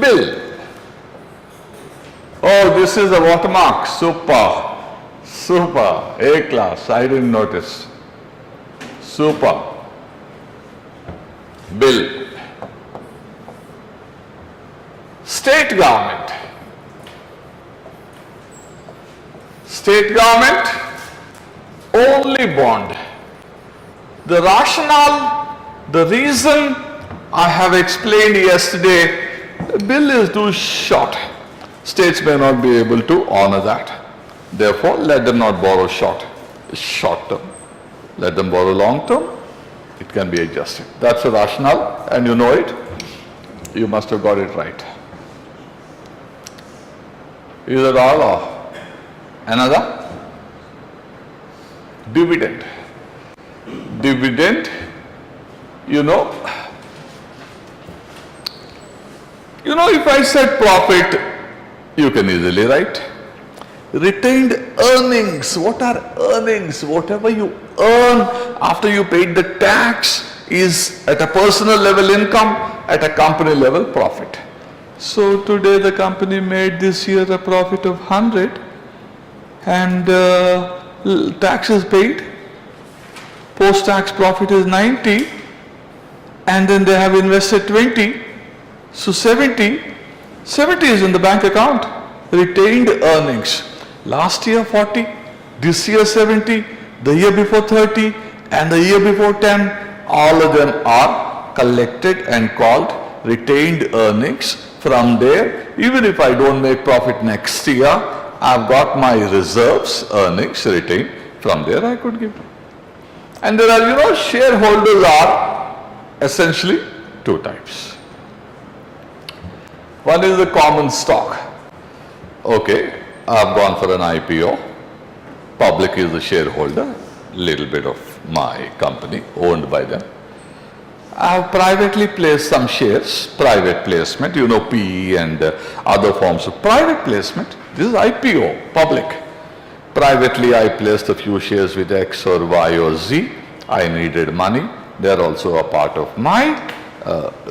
bill. Oh, this is a watermark. Super, super, A class. I didn't notice. Super. Bill. State government. State government, only bond. The rationale, the reason I have explained yesterday, the bill is too short. States may not be able to honor that. Therefore, let them not borrow short term. Let them borrow long term. It can be adjusted. That's the rationale and you know it. You must have got it right. Is that all or another? Dividend. Dividend, you know, if I said profit, you can easily write. Retained earnings. What are earnings? Whatever you earn after you paid the tax is at a personal level income, at a company level profit. So today the company made this year a profit of 100 and tax is paid. Post-tax profit is 90 and then they have invested 20. So 70 is in the bank account. Retained earnings. Last year 40, this year 70, the year before 30 and the year before 10. All of them are collected and called retained earnings. From there, even if I don't make profit next year, I've got my reserves, earnings retained. From there I could give. And there are, shareholders are essentially two types. One is the common stock. Okay, I've gone for an IPO. Public is the shareholder, little bit of my company owned by them. I have privately placed some shares, private placement, PE and other forms of private placement. This is IPO, public. Privately, I placed a few shares with X or Y or Z. I needed money. They are also a part of my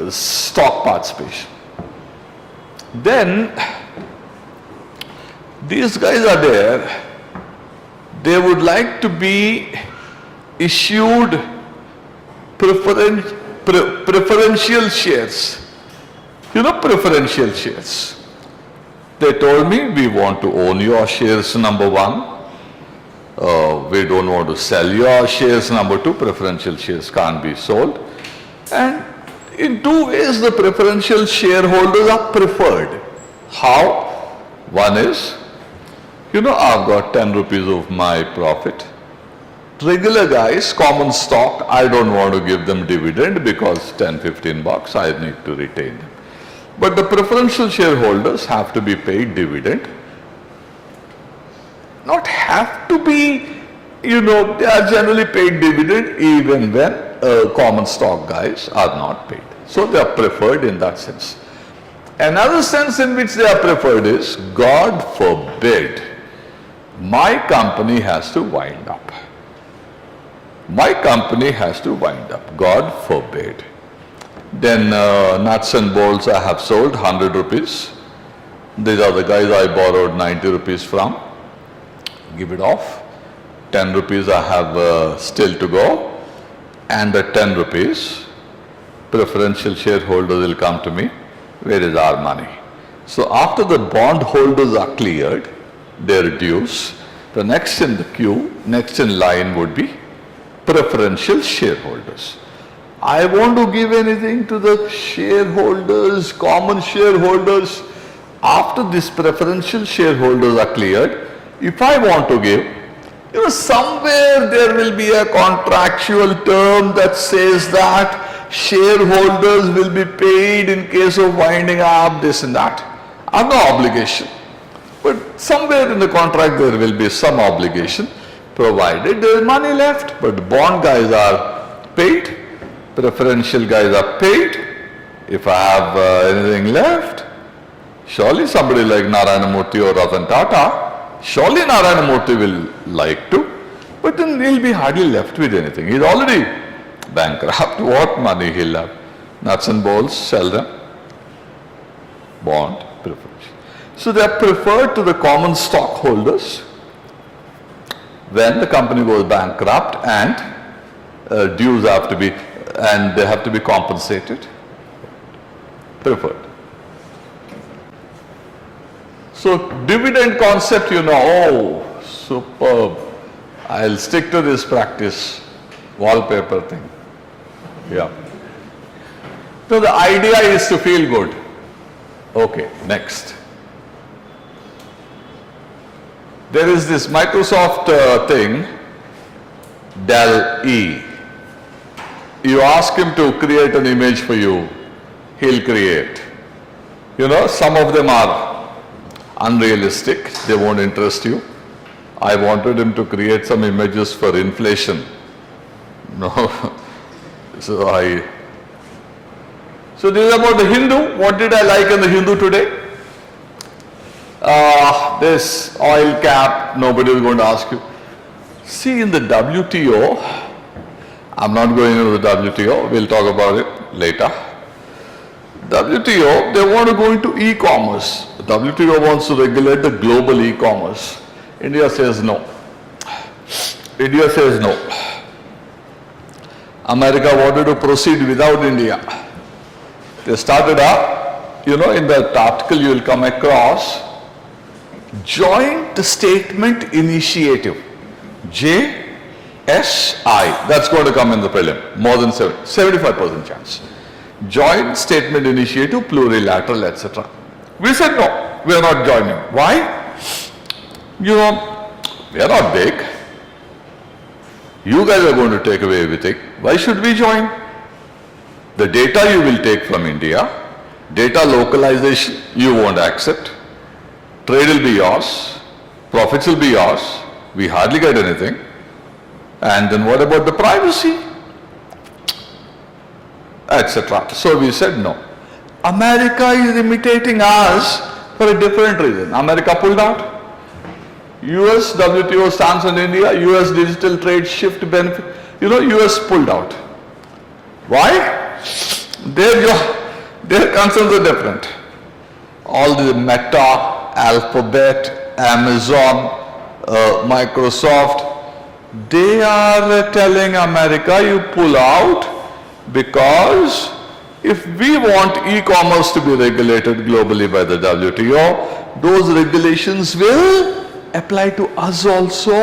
stock participation. Then, these guys are there. They would like to be issued preferential shares. Preferential shares. They told me, we want to own your shares, number one. We don't want to sell your shares, number two. Preferential shares can't be sold. And in two ways, the preferential shareholders are preferred. How? One is, I've got 10 rupees of my profit. Regular guys, common stock, I don't want to give them dividend because 10, 15 bucks, I need to retain them. But the preferential shareholders have to be paid dividend. Not have to be, they are generally paid dividend even when common stock guys are not paid. So they are preferred in that sense. Another sense in which they are preferred is, God forbid, my company has to wind up. My company has to wind up. God forbid. Then nuts and bolts I have sold 100 rupees. These are the guys I borrowed 90 rupees from. Give it off. 10 rupees I have still to go. And the 10 rupees, preferential shareholders will come to me. Where is our money? So after the bond holders are cleared, their dues, the next in the queue, next in line would be preferential shareholders. I want to give anything to the shareholders, common shareholders. After these preferential shareholders are cleared, if I want to give, somewhere there will be a contractual term that says that shareholders will be paid in case of winding up, this and that. I have no obligation. But somewhere in the contract there will be some obligation, provided there is money left, but the bond guys are paid, preferential guys are paid. If I have anything left, surely somebody like Narayana Murthy or Ratan Tata, surely Narayana Murthy will like to, but then he'll be hardly left with anything. He's already bankrupt. What money he'll have? Nuts and bolts, sell them. Bond, preferential. So they are preferred to the common stockholders when the company goes bankrupt and dues have to be, and they have to be compensated. Preferred. So dividend concept, oh, superb. I'll stick to this practice, wallpaper thing. Yeah. So the idea is to feel good. Okay, next. There is this Microsoft thing, Del E. You ask him to create an image for you, he'll create. Some of them are unrealistic, they won't interest you. I wanted him to create some images for inflation. No. So this is about the Hindu. What did I like in the Hindu today? This oil cap, nobody is going to ask you. See, in the WTO, I'm not going into the WTO, we'll talk about it later. WTO, they want to go into e-commerce. WTO wants to regulate the global e-commerce. India says no. India says no. America wanted to proceed without India. They started up, in that article you will come across, Joint Statement Initiative, JSI, that's going to come in the prelim, more than 75% chance. Joint Statement Initiative, plurilateral, etc. We said no, we are not joining. Why? We are not big. You guys are going to take away everything. Why should we join? The data you will take from India, data localization you won't accept, trade will be yours, profits will be yours, we hardly get anything. And then what about the privacy? Etc. So we said no. America is imitating us for a different reason. America pulled out. US WTO stance on India, US digital trade shift benefit, US pulled out. Why? Their concerns are different. All the Meta, Alphabet, Amazon, Microsoft, they are telling America, you pull out because if we want e-commerce to be regulated globally by the WTO, those regulations will apply to us also,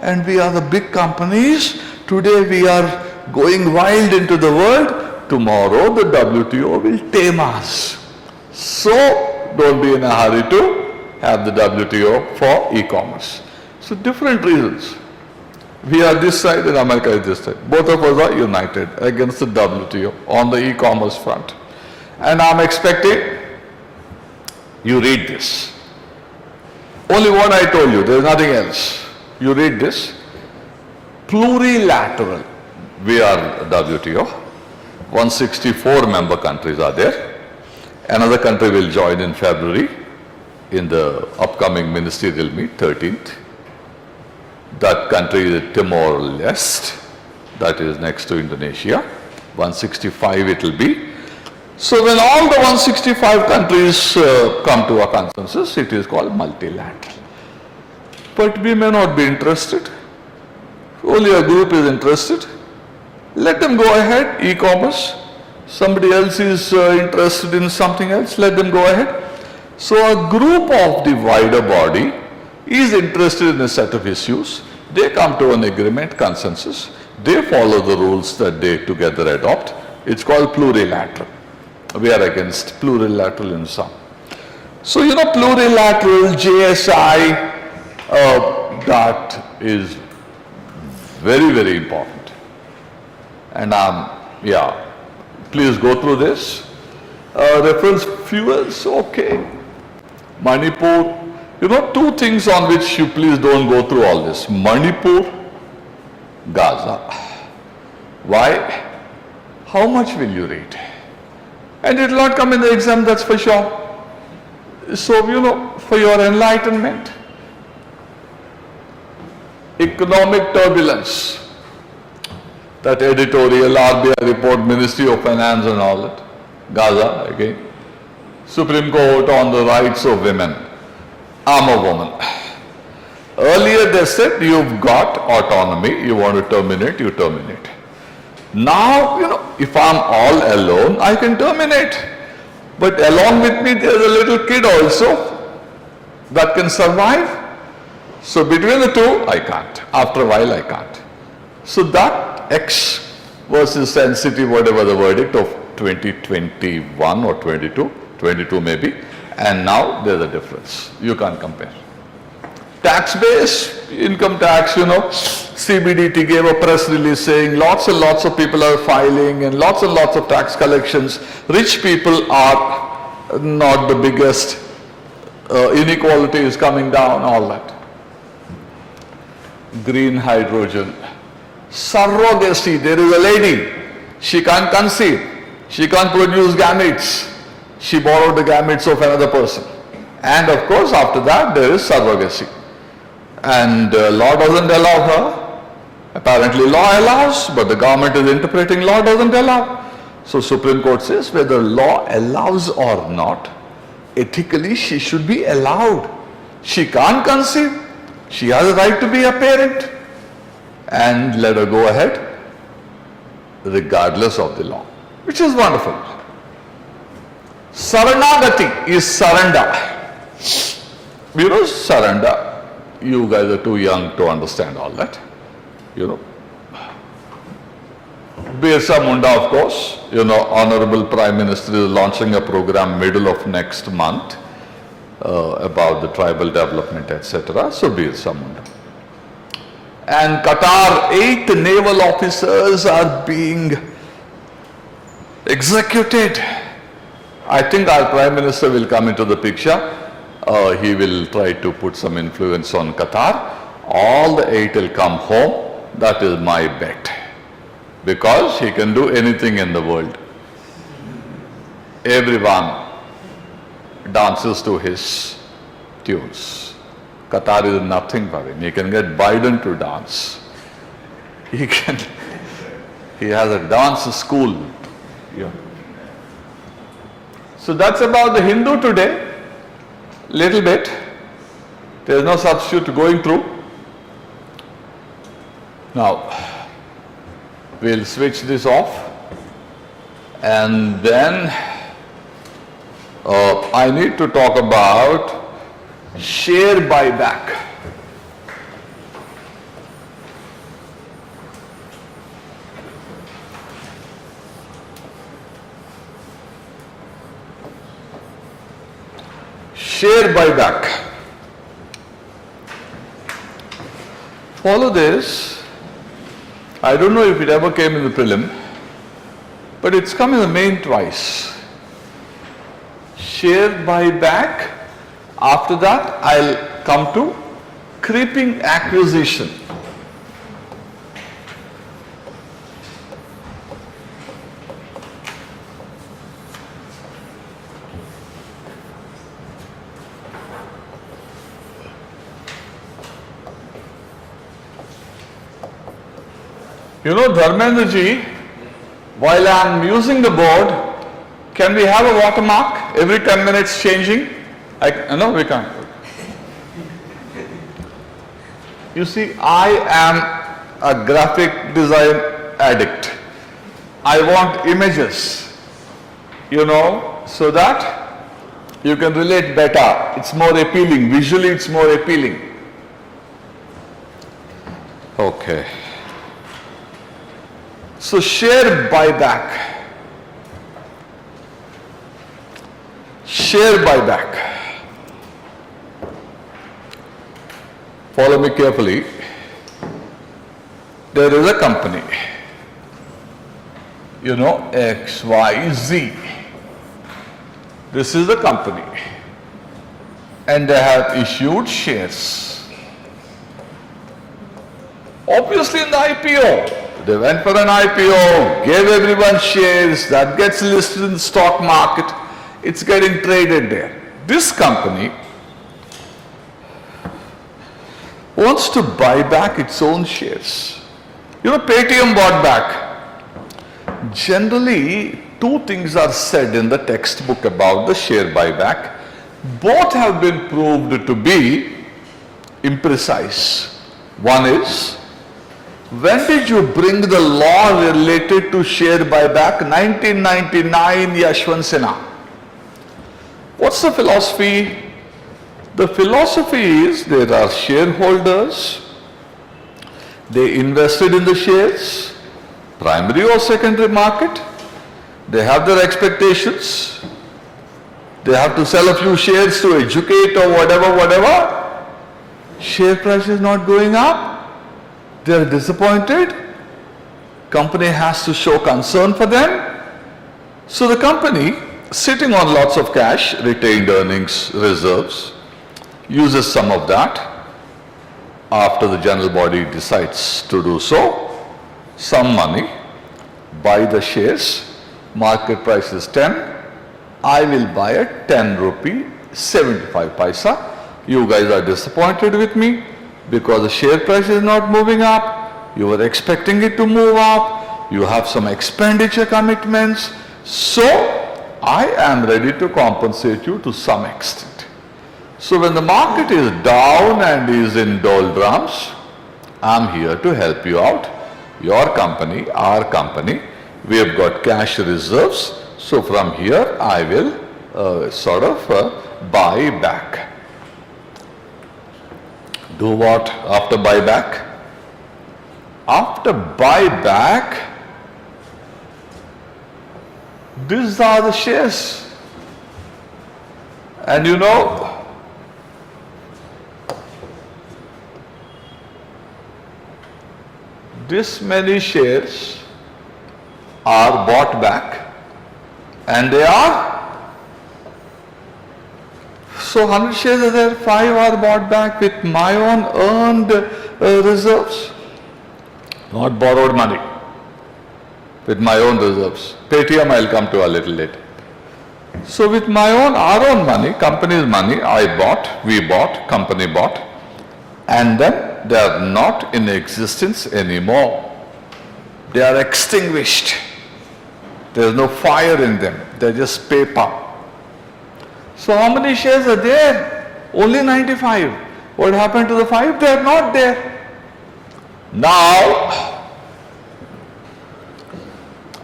and we are the big companies. Today we are going wild into the world. Tomorrow the WTO will tame us. So don't be in a hurry to have the WTO for e-commerce. So different reasons. We are this side and America is this side. Both of us are united against the WTO on the e-commerce front. And I'm expecting you read this. Only one I told you, there is nothing else. You read this. Plurilateral. We are WTO. 164 member countries are there. Another country will join in February in the upcoming ministerial meet, 13th. That country is Timor-Leste, that is next to Indonesia. 165 it will be. So when all the 165 countries come to a consensus, it is called multilateral. But we may not be interested. Only a group is interested. Let them go ahead, e-commerce. Somebody else is interested in something else, let them go ahead. So a group of the wider body is interested in a set of issues. They come to an agreement, consensus. They follow the rules that they together adopt. It's called plurilateral. We are against plurilateral in some. So, plurilateral, JSI, that is very, very important. And please go through this. Reference fuels, okay. Manipur, two things on which you please don't go through all this. Manipur, Gaza. Why? How much will you read? And it will not come in the exam, that's for sure. So, for your enlightenment, economic turbulence, that editorial, RBI report, Ministry of Finance and all that, Gaza again. Supreme Court on the rights of women. I'm a woman. Earlier they said you've got autonomy, you want to terminate, you terminate. Now, if I'm all alone, I can terminate. But along with me there's a little kid also that can survive. So between the two, I can't. After a while, I can't. So that X versus sensitive, whatever the verdict of 2021 or 22 maybe, and now there's a difference. You can't compare. Tax base, income tax, CBDT gave a press release saying lots and lots of people are filing and lots of tax collections. Rich people are not the biggest inequality is coming down, all that. Green hydrogen. Surrogacy, there is a lady, she can't conceive, she can't produce gametes, she borrowed the gametes of another person. And of course after that there is surrogacy. And law doesn't allow her. Apparently law allows, but the government is interpreting law doesn't allow. So Supreme Court says whether law allows or not, ethically she should be allowed. She can't conceive, she has a right to be a parent. And let her go ahead regardless of the law, which is wonderful. Saranagati is surrender. You know surrender. You guys are too young to understand all that. You know. Birsa Munda, of course, you know, Honorable Prime Minister is launching a program middle of next month about the tribal development, etc. So Birsa Munda. And Qatar, 8 naval officers are being executed. I think our Prime Minister will come into the picture. He will try to put some influence on Qatar. All the 8 will come home. That is my bet. Because he can do anything in the world. Everyone dances to his tunes. Qatar is nothing for him. He can get Biden to dance. He has a dance school. Yeah. So that's about the Hindu today. Little bit. There is no substitute going through. Now, we'll switch this off. And then I need to talk about share buyback. Share buyback. Follow this. I don't know if it ever came in the prelim, but it's come in the main twice. Share buyback. After that, I'll come to creeping acquisition. You know, Dharmendra ji, while I am using the board, can we have a watermark every 10 minutes changing? No, we can't. You see, I am a graphic design addict. I want images, you know, so that you can relate better. It's more appealing. Visually, it's more appealing. Okay. So, share buyback. Share buyback. Follow me carefully. There is a company, you know, XYZ. This is the company. And they have issued shares. Obviously in the IPO, they went for an IPO, gave everyone shares, that gets listed in the stock market, it's getting traded there. This company wants to buy back its own shares. You know, Paytm bought back. Generally, 2 things are said in the textbook about the share buyback. Both have been proved to be imprecise. One is, when did you bring the law related to share buyback? 1999, Yashwant Sinha. What's the philosophy? The philosophy is there are shareholders, they invested in the shares, primary or secondary market, they have their expectations, they have to sell a few shares to educate or whatever, share price is not going up, they are disappointed, company has to show concern for them, so the company sitting on lots of cash, retained earnings, reserves, uses some of that after the general body decides to do so, some money, buy the shares, market price is 10, I will buy at 10 rupee 75 paisa. You guys are disappointed with me because the share price is not moving up. You were expecting it to move up. You have some expenditure commitments. So I am ready to compensate you to some extent. So when the market is down and is in doldrums, I am here to help you out. Your company, our company, we have got cash reserves. So from here I will buy back. Do what after buyback? After buyback, these are the shares. And you know, this many shares are bought back and they are, so 100 shares are there, 5 are bought back with my own earned reserves, not borrowed money, with my own reserves. Paytm I will come to a little later. So with my own, our own money, company's money, I bought, we bought, company bought, and then they are not in existence anymore. They are extinguished. There is no fire in them. They are just paper. So how many shares are there? Only 95. What happened to the 5? They are not there. Now,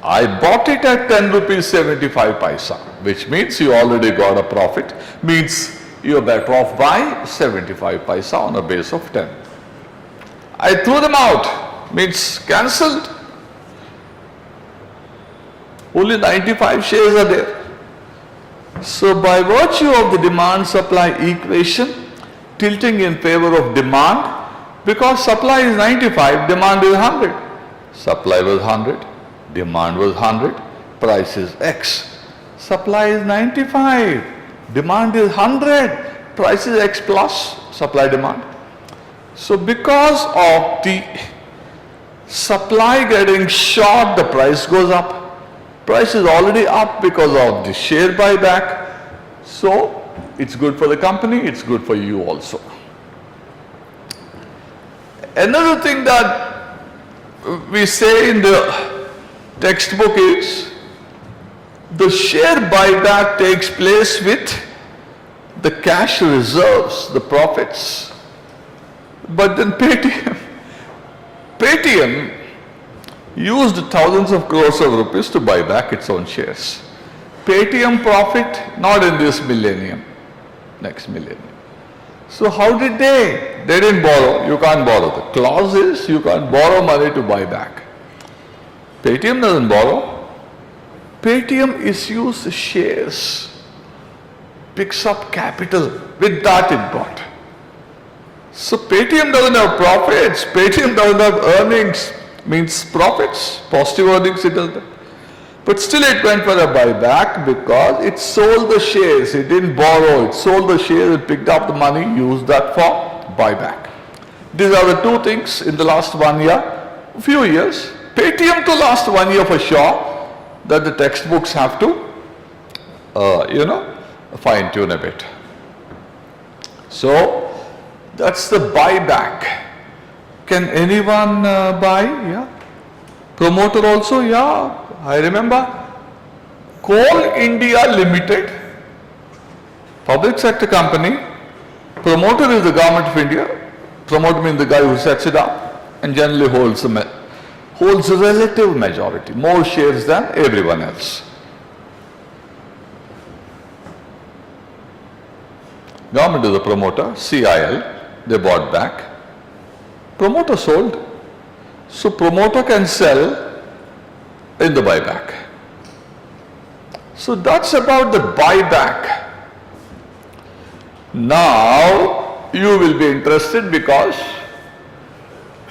I bought it at 10 rupees 75 paisa, which means you already got a profit, means you are better off by 75 paisa on a base of 10. I threw them out, means cancelled. Only 95 shares are there. So by virtue of the demand-supply equation tilting in favor of demand, because supply is 95, demand is 100. Supply was 100, demand was 100, price is X. Supply is 95, demand is 100, price is X plus supply demand. So because of the supply getting short, the price goes up. Price is already up because of the share buyback. So it's good for the company, it's good for you also. Another thing that we say in the textbook is the share buyback takes place with the cash reserves, the profits. But then Paytm used thousands of crores of rupees to buy back its own shares. Paytm profit not in this millennium, next millennium. So how did they? They didn't borrow. You can't borrow. The clause is you can't borrow money to buy back. Paytm doesn't borrow. Paytm issues shares, picks up capital. With that it bought. So Paytm doesn't have profits. Paytm doesn't have earnings. Means profits, positive earnings it doesn't. But still it went for a buyback because it sold the shares, it didn't borrow, it sold the shares, it picked up the money, used that for buyback. These are the two things in the last 1 year, few years. Paytm to last 1 year for sure, that the textbooks have to, fine tune a bit. So that's the buyback. Can anyone buy? Yeah. Promoter also? Yeah. I remember Coal India Limited, public sector company, promoter is the government of India. Promoter means the guy who sets it up and generally holds a relative majority, more shares than everyone else. Government is the promoter, CIL, they bought back. Promoter sold. So promoter can sell in the buyback. So that's about the buyback. Now you will be interested because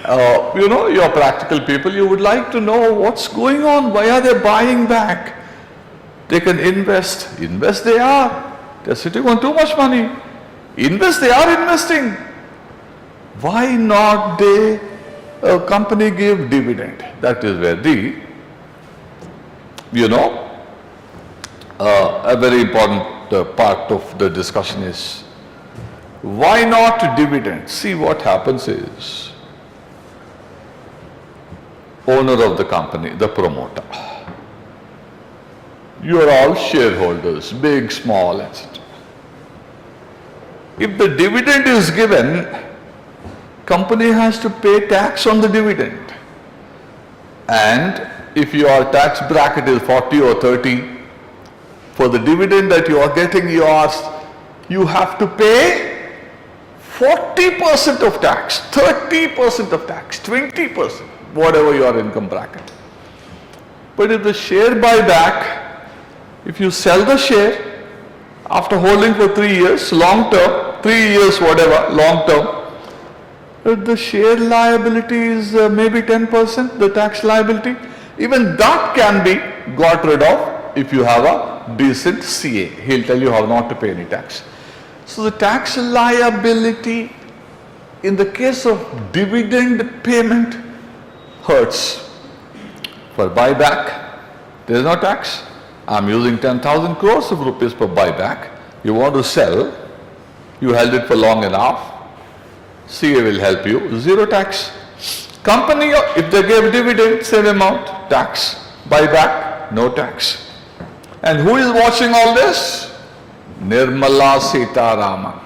you're practical people, you would like to know what's going on, why are they buying back? They can invest they are. They're sitting on too much money. invest, they are investing. Why not a company give dividend? That is where a very important part of the discussion is, why not dividend? See, what happens is, owner of the company, the promoter, you are all shareholders, big, small, etc. If the dividend is given, company has to pay tax on the dividend. And if your tax bracket is 40 or 30, for the dividend that you are getting, you have to pay 40% of tax, 30% of tax, 20%, whatever your income bracket. But if the share buyback, if you sell the share after holding for 3 years, long term, 3 years, whatever, long term, the share liability is maybe 10%, the tax liability. Even that can be got rid of if you have a decent CA. He'll tell you how not to pay any tax. So the tax liability in the case of dividend payment hurts. For buyback, there is no tax. I'm using 10,000 crores of rupees for buyback. You want to sell, you held it for long enough, CA will help you, zero tax. Company, if they gave dividend, same amount, tax. Buyback, no tax. And who is watching all this? Nirmala Sitaraman.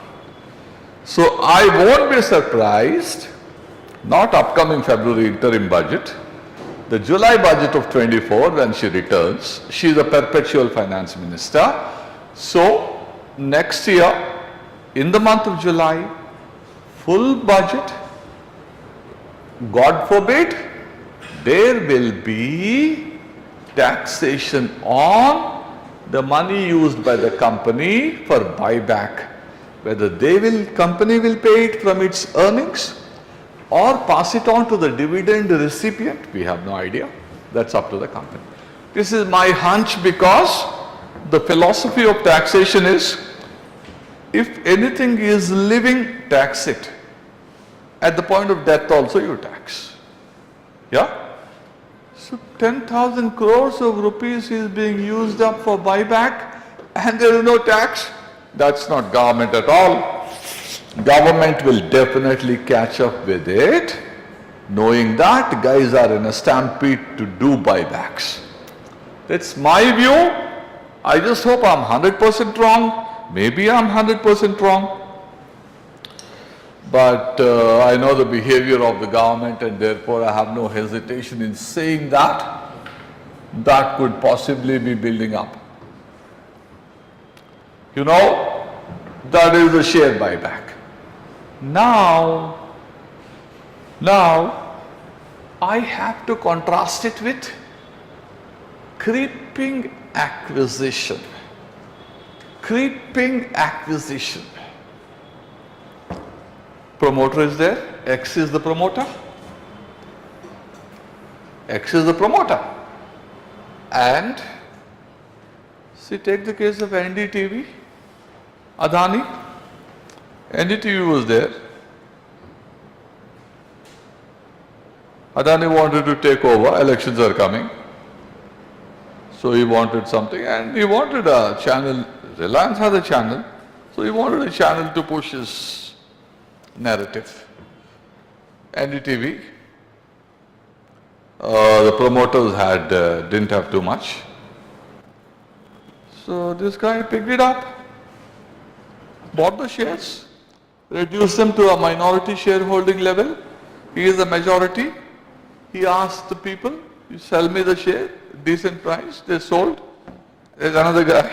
So I won't be surprised, not upcoming February interim budget, the July budget of 24 when she returns, she is a perpetual finance minister. So next year, in the month of July, full budget, God forbid, there will be taxation on the money used by the company for buyback. Whether company will pay it from its earnings or pass it on to the dividend recipient, we have no idea. That's up to the company. This is my hunch because the philosophy of taxation is, if anything is living, tax it. At the point of death also you tax. Yeah? So 10,000 crores of rupees is being used up for buyback and there is no tax. That's not government at all. Government will definitely catch up with it, knowing that guys are in a stampede to do buybacks. That's my view. I just hope I'm 100% wrong. Maybe I'm 100% wrong. But I know the behavior of the government and therefore I have no hesitation in saying that could possibly be building up. You know, that is the share buyback. Now I have to contrast it with creeping acquisition. Creeping acquisition. Promoter is there, X is the promoter. X is the promoter. And see, take the case of NDTV, Adani. NDTV was there. Adani wanted to take over, elections are coming. So he wanted something and he wanted a channel, Reliance has a channel, so he wanted a channel to push his narrative. NDTV, the promoters didn't have too much. So this guy picked it up, bought the shares, reduced them to a minority shareholding level. He is the majority. He asked the people, you sell me the share, decent price, they sold. There's another guy,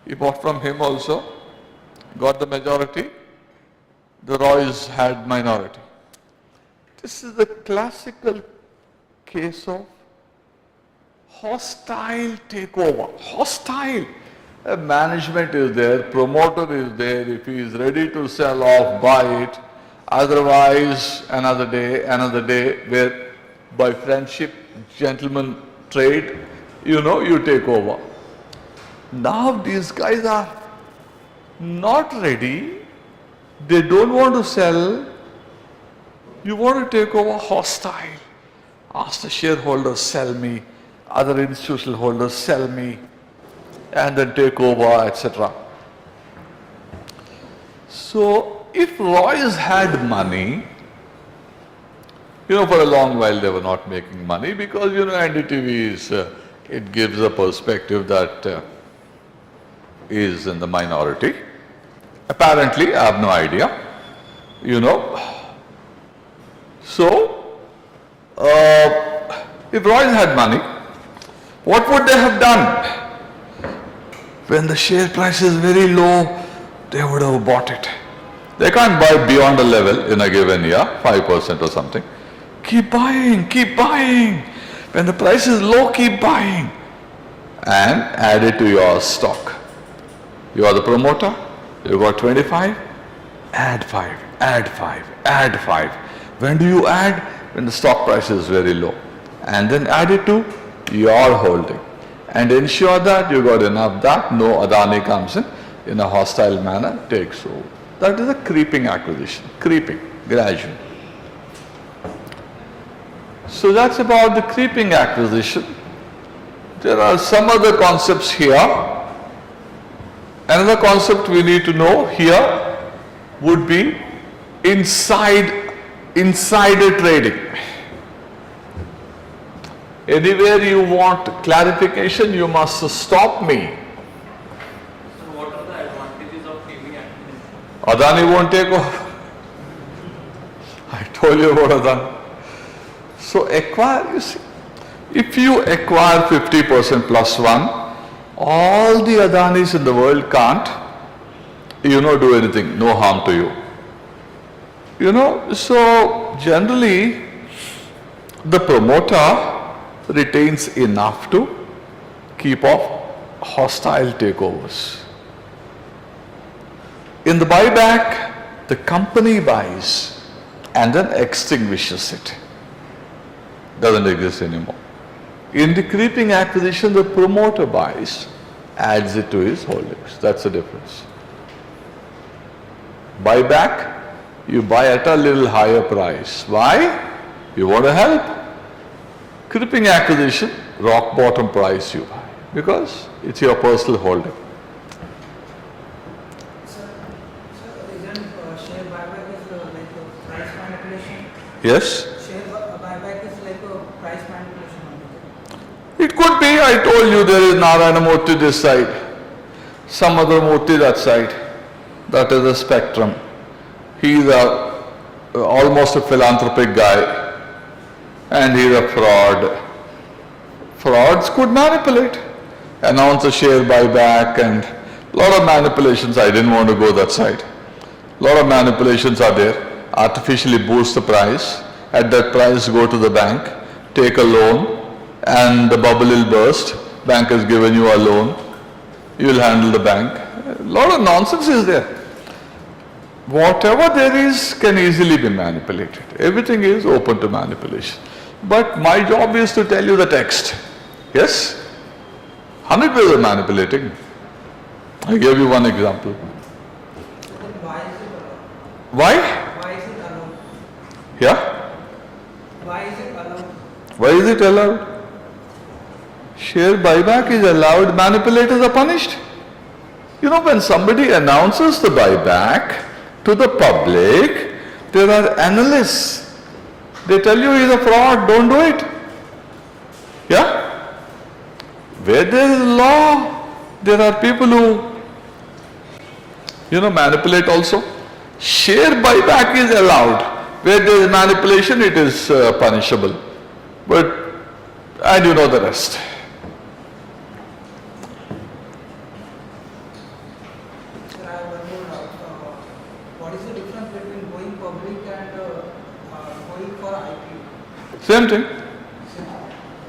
he bought from him also, got the majority. The Roys had minority. This is the classical case of hostile takeover. Hostile. Management is there, promoter is there, if he is ready to sell off, buy it. Otherwise, another day, where by friendship, gentlemen trade, you take over. Now these guys are not ready, they don't want to sell, you want to take over hostile. Ask the shareholders, sell me, other institutional holders, sell me, and then take over, etc. So, if Roy's had money, for a long while they were not making money because, NDTV is, it gives a perspective that is in the minority. Apparently, I have no idea, So, if Roy's had money, what would they have done? When the share price is very low, they would have bought it. They can't buy beyond a level in a given year, 5% or something. Keep buying, keep buying. When the price is low, keep buying. And add it to your stock. You are the promoter, you got 25, add 5, add 5, add 5. When do you add? When the stock price is very low. And then add it to your holding. And ensure that you got enough that no Adani comes in a hostile manner, takes over. That is a creeping acquisition, creeping, gradual. So that's about the creeping acquisition. There are some other concepts here. Another concept we need to know here would be insider trading. Anywhere you want clarification, you must stop me. So what are the advantages of gaming activities? Adani won't take over. I told you about Adani. So acquire, you see, if you acquire 50% plus 1, all the Adanis in the world can't, do anything, no harm to you. So generally the promoter retains enough to keep off hostile takeovers. In the buyback, the company buys and then extinguishes it. Doesn't exist anymore. In the creeping acquisition, the promoter buys, adds it to his holdings. That's the difference. Buyback, you buy at a little higher price. Why? You want to help. Creeping acquisition, rock bottom price you buy because it's your personal holding. Sir, isn't share buyback is like a price manipulation? Yes? Share buyback is like a price manipulation only. It could be. I told you there is Narayana Murthy this side, some other Murthy that side. That is a spectrum. He is almost a philanthropic guy. And he's a fraud. Frauds could manipulate, announce a share buyback and a lot of manipulations. I didn't want to go that side. A lot of manipulations are there. Artificially boost the price. At that price go to the bank, take a loan and the bubble will burst. Bank has given you a loan. You will handle the bank. A lot of nonsense is there. Whatever there is can easily be manipulated. Everything is open to manipulation. But my job is to tell you the text. Yes? 100 ways of manipulating. I gave you one example. So then why is it allowed? Why? Why is it allowed? Yeah? Why is it allowed? Why is it allowed? Share buyback is allowed, manipulators are punished. When somebody announces the buyback to the public, there are analysts. They tell you he's a fraud, don't do it. Yeah? Where there is law, there are people who, manipulate also. Share buyback is allowed. Where there is manipulation, it is punishable. And you know the rest. Sir, I have one more doubt. What is the difference between going public and going for IPO? Same thing.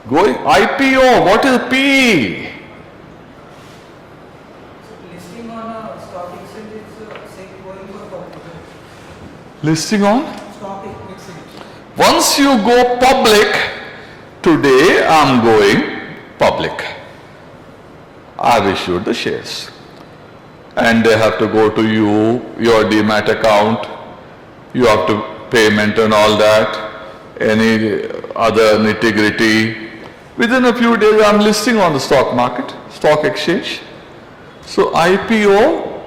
Going IPO, what is P? Listing on a stock exchange is say going for public. Listing on? Stock exchange. Once you go public, today I'm going public. I've issued the shares. and they have to go to you, your demat account, you have to payment and all that, any other nitty-gritty. Within a few days I'm listing on the stock market, stock exchange. So IPO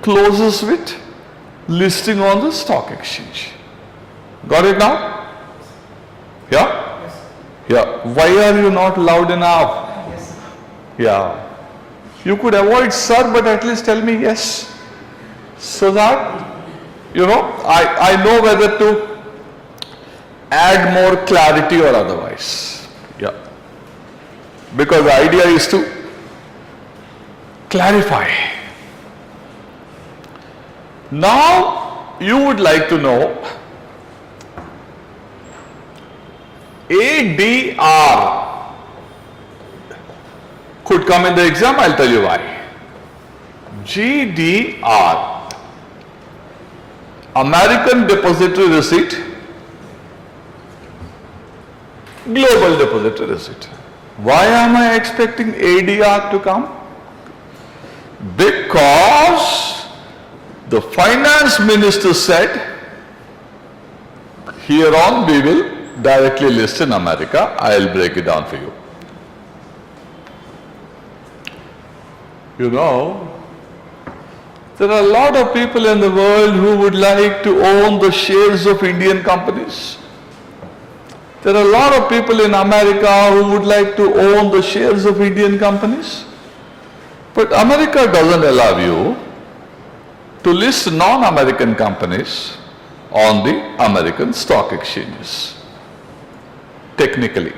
closes with listing on the stock exchange. Got it now? Yeah? Yeah. Why are you not loud enough? Yeah. You could avoid sir, but at least tell me yes. So that, I know whether to add more clarity or otherwise. Yeah. Because the idea is to clarify. Now, you would like to know ADR could come in the exam, I'll tell you why. GDR, American Depository Receipt, Global Depository Receipt. Why am I expecting ADR to come? Because the finance minister said, here on we will directly list in America. I'll break it down for you. There are a lot of people in the world who would like to own the shares of Indian companies. There are a lot of people in America who would like to own the shares of Indian companies. But America doesn't allow you to list non-American companies on the American stock exchanges. Technically.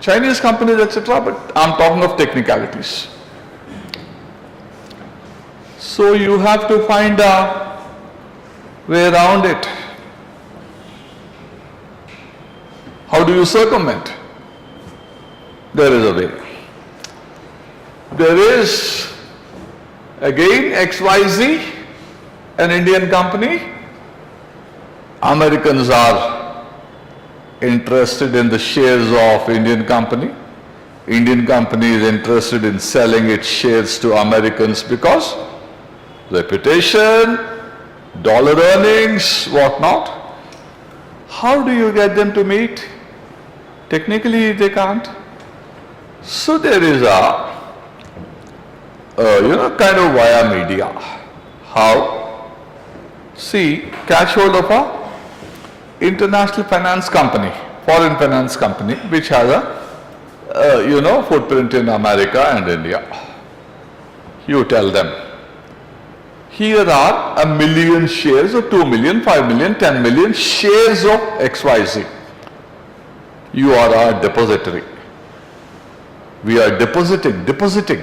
Chinese companies, etc., but I'm talking of technicalities. So you have to find a way around it. How do you circumvent? There is a way. There is again XYZ, an Indian company. Americans are interested in the shares of Indian company. Indian company is interested in selling its shares to Americans because reputation, dollar earnings, whatnot. How do you get them to meet? Technically, they can't. So there is a, kind of via media. How? See, catch hold of a international finance company, foreign finance company, which has a, footprint in America and India. You tell them, here are 1 million shares or 2 million, 5 million, 10 million shares of XYZ. You are our depository. We are depositing,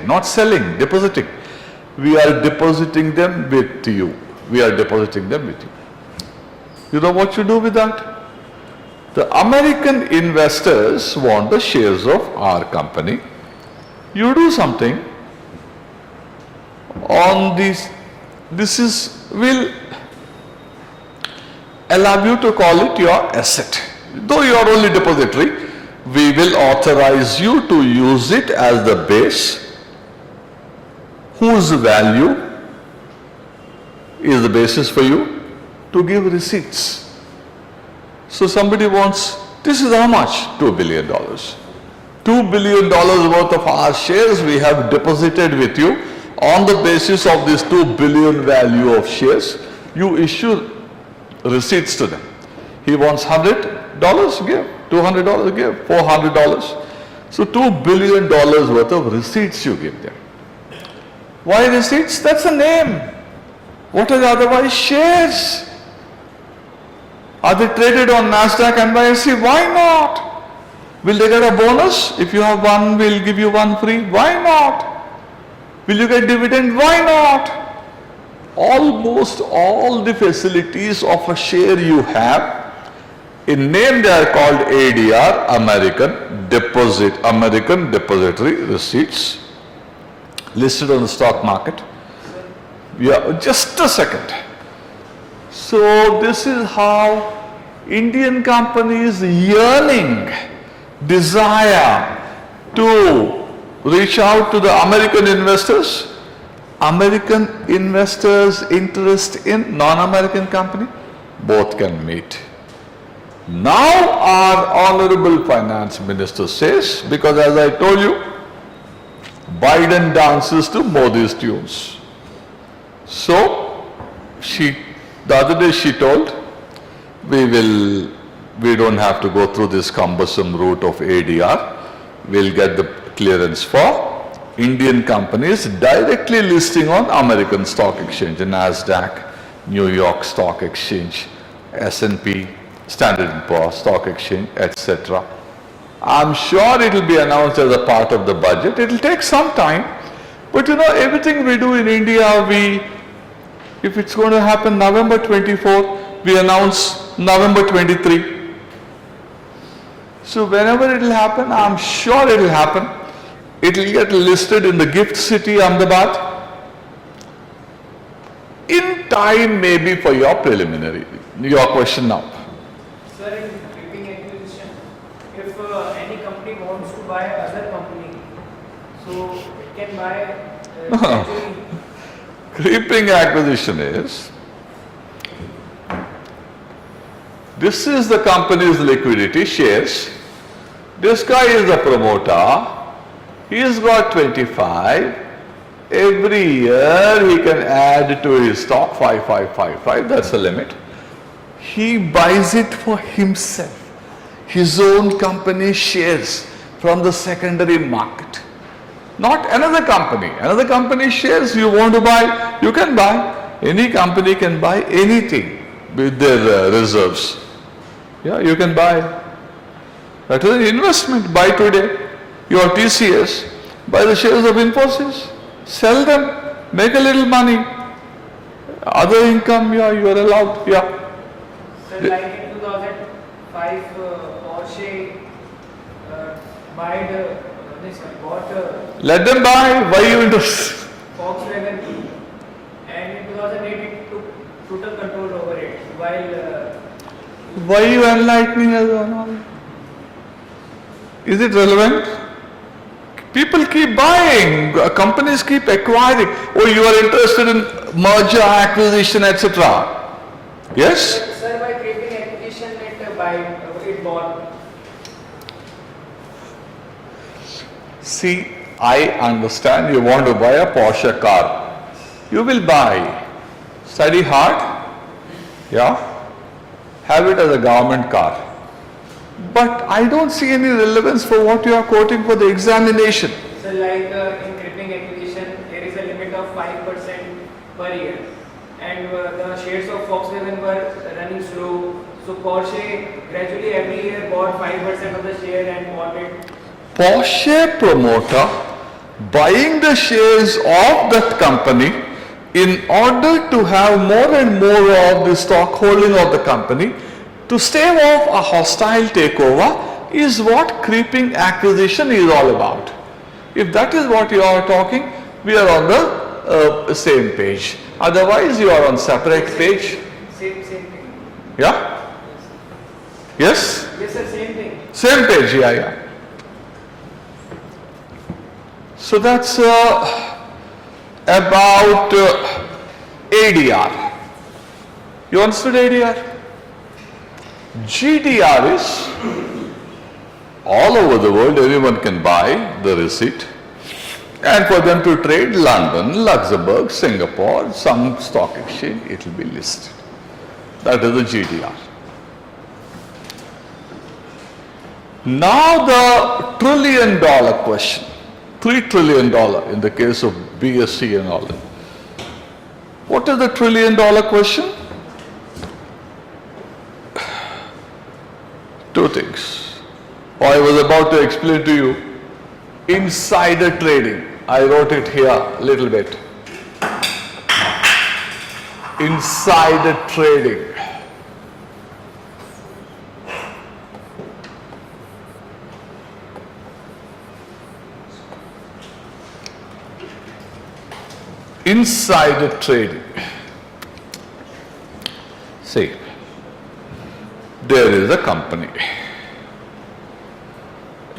not selling, depositing. We are depositing them with you. We are depositing them with you. You know what you do with that? The American investors want the shares of our company. You do something on these. Will allow you to call it your asset. Though you are only depository, we will authorize you to use it as the base whose value is the basis for you to give receipts. So somebody wants, this is how much? $2 billion. $2 billion worth of our shares we have deposited with you. On the basis of this 2 billion value of shares, you issue receipts to them. He wants $100, give. $200, give. $400. So $2 billion worth of receipts you give them. Why receipts? That's a name. What are the otherwise shares? Are they traded on NASDAQ and NYSE? Why not? Will they get a bonus? If you have one, we'll give you one free. Why not? Will you get dividend? Why not? Almost all the facilities of a share you have, in name they are called ADR, American Depository Receipts, listed on the stock market. Yeah, just a second. So this is how Indian companies yearning, desire to reach out to the American investors American investors' interest in non-American company, both can meet. Now our Honorable Finance Minister says, because as I told you, Biden dances to Modi's tunes. So, the other day she told, we don't have to go through this cumbersome route of ADR. We'll get the clearance for Indian companies directly listing on American Stock Exchange, NASDAQ, New York Stock Exchange, S&P, Standard & Poor's Stock Exchange, etc. I'm sure it will be announced as a part of the budget. It will take some time, but you know, everything we do in India, if it's going to happen November 24, we announce November 23. So whenever it will happen, I'm sure it will happen. It will get listed in the gift city, Ahmedabad, in time maybe for your preliminary. Your question now. Sir, in creeping acquisition, if any company wants to buy other company, so it can buy gradually. Creeping acquisition is, this is the company's liquidity shares. This guy is the promoter. He's got 25. Every year he can add to his stock 5555. That's the limit. He buys it for himself. His own company shares from the secondary market. Not another company. Another company shares you want to buy, you can buy. Any company can buy anything with their reserves. Yeah, you can buy. That is an investment. Buy today. Your TCS, buy the shares of Infosys, sell them, make a little money. Other income, yeah, you are allowed, yeah. So like in 2005, Porsche bought Let them buy, why you interested? Volkswagen, and in 2008 it took total control over it, while Why you enlightening us on all? Is it relevant? People keep buying, companies keep acquiring. Oh, you are interested in merger, acquisition, etc. Yes? Sir, by creeping acquisition, it bought. See, I understand you want to buy a Porsche car. You will buy. Study hard. Yeah? Have it as a government car. But I don't see any relevance for what you are quoting for the examination. So like in creeping acquisition, there is a limit of 5% per year. And the shares of Volkswagen were running slow. So Porsche gradually every year bought 5% of the share and bought it. Porsche promoter buying the shares of that company in order to have more and more of the stock holding of the company to stave off a hostile takeover is what creeping acquisition is all about. If that is what you are talking, we are on the same page. Otherwise, you are on separate page. Same thing. Yeah? Yes? Yes, sir, same thing. Same page, yeah. So that's about ADR. You understood ADR? GDR is all over the world, everyone can buy the receipt, and for them to trade London, Luxembourg, Singapore, some stock exchange, it will be listed. That is the GDR. Now the $1 trillion question, $3 trillion in the case of BSC and all that. What is the $1 trillion question? Two things. I was about to explain to you insider trading. I wrote it here a little bit. Insider trading. Insider trading. See, there is a company.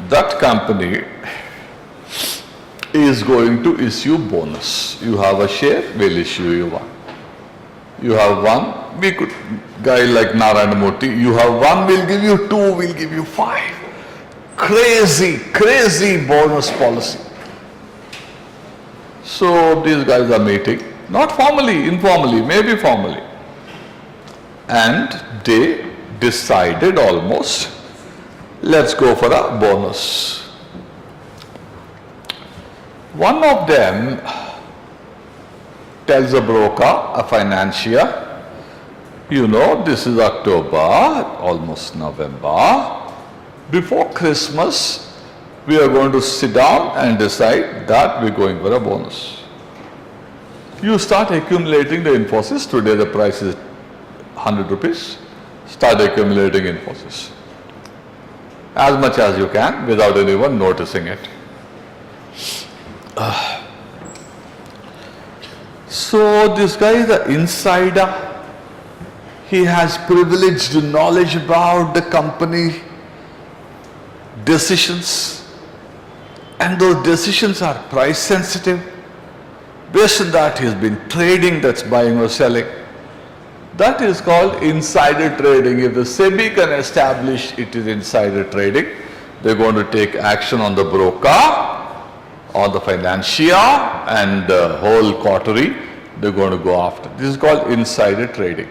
That company is going to issue bonus. You have a share, we'll issue you one. You have one, we could, guy like Narayana Murthy, you have one, we'll give you two, we'll give you five. Crazy, crazy bonus policy. So these guys are meeting, not formally, informally, maybe formally. And they decided almost, let's go for a bonus. One of them tells a broker, a financier, you know, this is October, almost November. Before Christmas, we are going to sit down and decide that we're going for a bonus. You start accumulating the Infosys. Today the price is 100 rupees. Start accumulating Infosys. As much as you can without anyone noticing it. So this guy is an insider. He has privileged knowledge about the company decisions, and those decisions are price sensitive. Based on that, he's been trading, that's buying or selling. That is called insider trading. If the SEBI can establish it is insider trading, they're going to take action on the broker, on the financier, and the whole coterie. They're going to go after. This is called insider trading.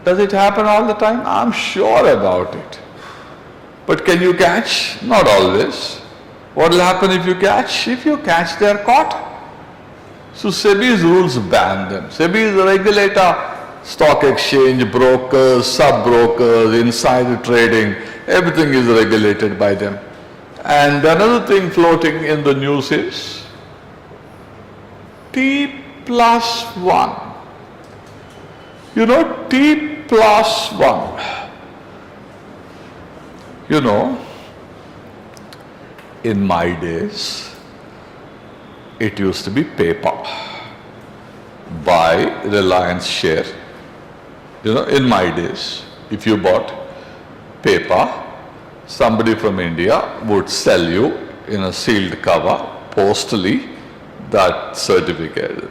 Does it happen all the time? I'm sure about it. But can you catch? Not always. What will happen if you catch? If you catch, they are caught. So SEBI's rules ban them. SEBI is the regulator. Stock exchange, brokers, sub-brokers, insider trading, everything is regulated by them. And another thing floating in the news is T+1. You know, T+1. You know, in my days, it used to be paper. Buy Reliance share. You know, in my days, if you bought paper, somebody from India would sell you in a sealed cover, postally, that certificate.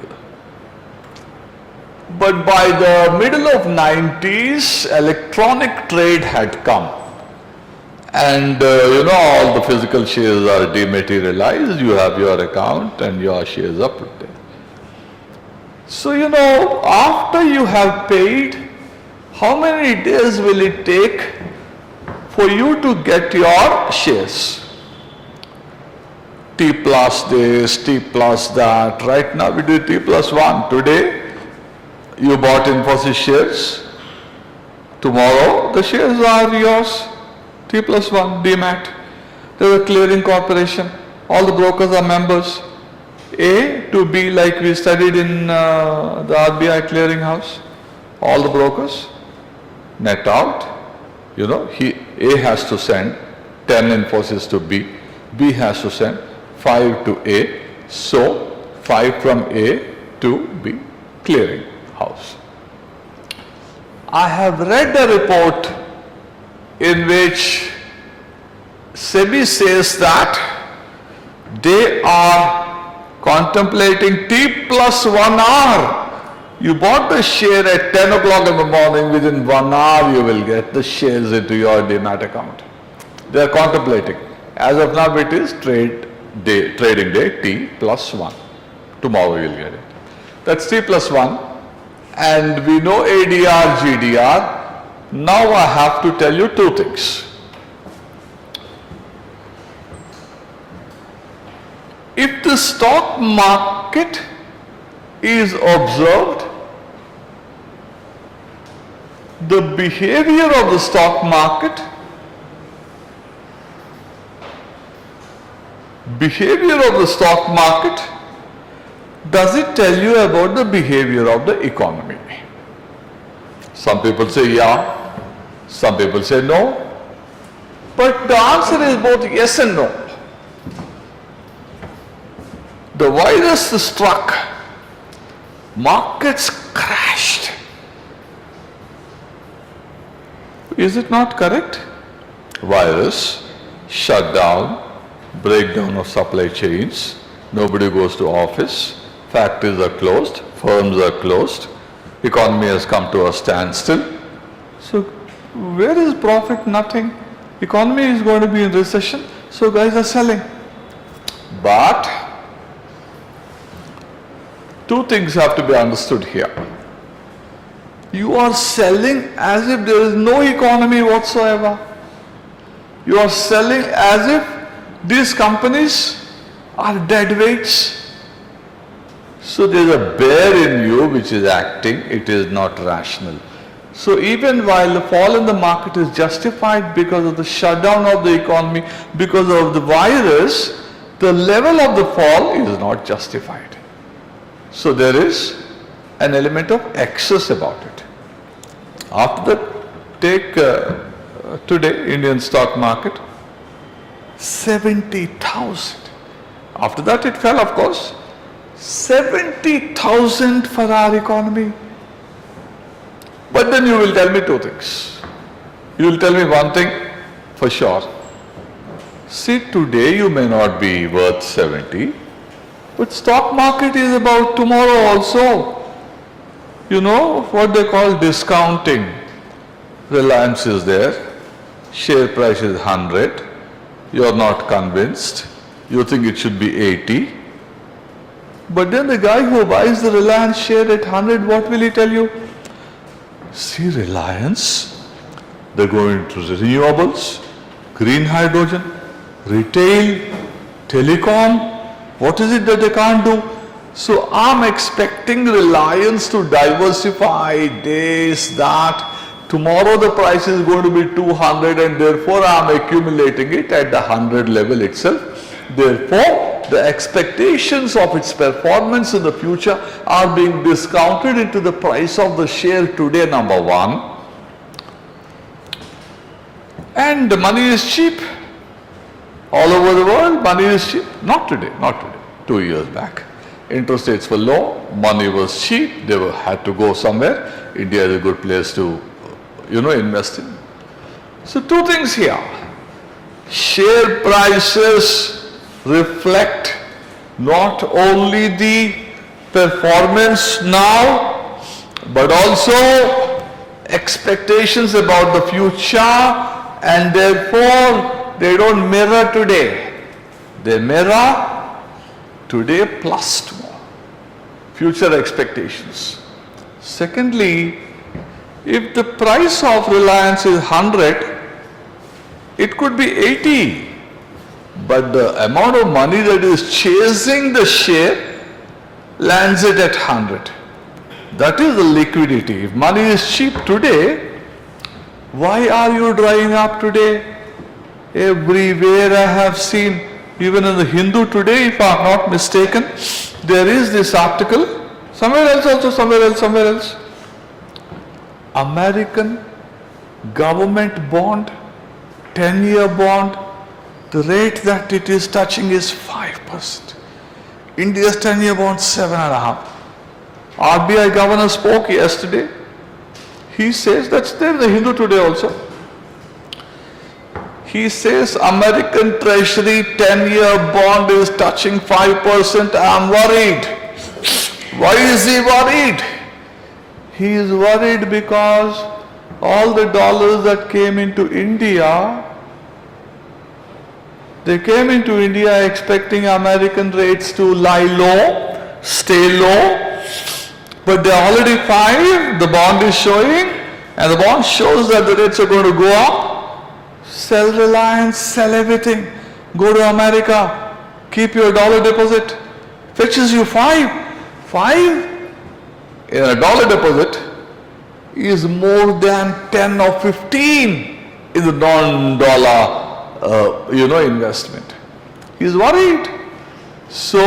But by the middle of 90s, electronic trade had come. And you know, all the physical shares are dematerialized. You have your account and your shares are put there. So, you know, after you have paid, how many days will it take for you to get your shares? T plus this, T plus that. Right now we do T+1. Today you bought Infosys shares. Tomorrow the shares are yours. T+1, demat. There's a clearing corporation. All the brokers are members. A to B, like we studied in the RBI clearing house. All the brokers net out. You know, A has to send 10 Infosys to B. B has to send 5 to A. So 5 from A to B, clearing house. I have read a report in which SEBI says that they are contemplating T+1 hour. You bought the share at 10 o'clock in the morning, within 1 hour you will get the shares into your demat account. They are contemplating. As of now it is trading day T+1. Tomorrow you will get it. That's T+1. And we know ADR, GDR. Now I have to tell you two things. If the stock market is observed, the behavior of the stock market, does it tell you about the behavior of the economy? Some people say yeah, some people say no, but the answer is both yes and no. The virus struck, markets crashed. Is it not correct? Virus, shut down, breakdown of supply chains, nobody goes to office, factories are closed, firms are closed, economy has come to a standstill. So where is profit? Nothing. Economy is going to be in recession, so guys are selling. But two things have to be understood here. You are selling as if there is no economy whatsoever. You are selling as if these companies are dead weights. So there is a bear in you which is acting, it is not rational. So even while the fall in the market is justified because of the shutdown of the economy, because of the virus, the level of the fall is not justified. So there is an element of excess about it. After that, take today Indian stock market, 70,000. After that it fell, of course. 70,000 for our economy. But then you will tell me two things. You will tell me one thing for sure. See, today you may not be worth 70, but stock market is about tomorrow also. You know what they call discounting. Reliance is there, share price is 100, you are not convinced, you think it should be 80. But then the guy who buys the Reliance share at 100, what will he tell you? See, Reliance, they're going to renewables, green hydrogen, retail, telecom. What is it that they can't do? So I'm expecting Reliance to diversify this, that. Tomorrow the price is going to be 200 and therefore I'm accumulating it at the 100 level itself. Therefore, the expectations of its performance in the future are being discounted into the price of the share today, number one. And the money is cheap. All over the world, money is cheap. Not today, 2 years back. Interest rates were low, money was cheap, they had to go somewhere. India is a good place to, invest in. So two things here. Share prices reflect not only the performance now, but also expectations about the future, and therefore they don't mirror today. They mirror today plus tomorrow. Future expectations. Secondly, if the price of Reliance is 100, it could be 80. But the amount of money that is chasing the share lands it at 100. That is the liquidity. If money is cheap today, why are you drying up today? Everywhere I have seen, even in the Hindu today, if I am not mistaken, there is this article, somewhere else also, somewhere else. American government bond, 10-year bond, the rate that it is touching is 5%. India's 10-year bond 7.5%. RBI governor spoke yesterday. He says, that's there in the Hindu today also. He says American Treasury 10-year bond is touching 5%. I'm worried. Why is he worried? He is worried because all the dollars that came into India, they came into India expecting American rates to lie low, stay low, but they're already 5, the bond is showing, and the bond shows that the rates are going to go up. Sell Reliance, sell everything, go to America, keep your dollar deposit, fetches you 5. 5 in a dollar deposit is more than 10 or 15 in the non-dollar investment. He's worried. So,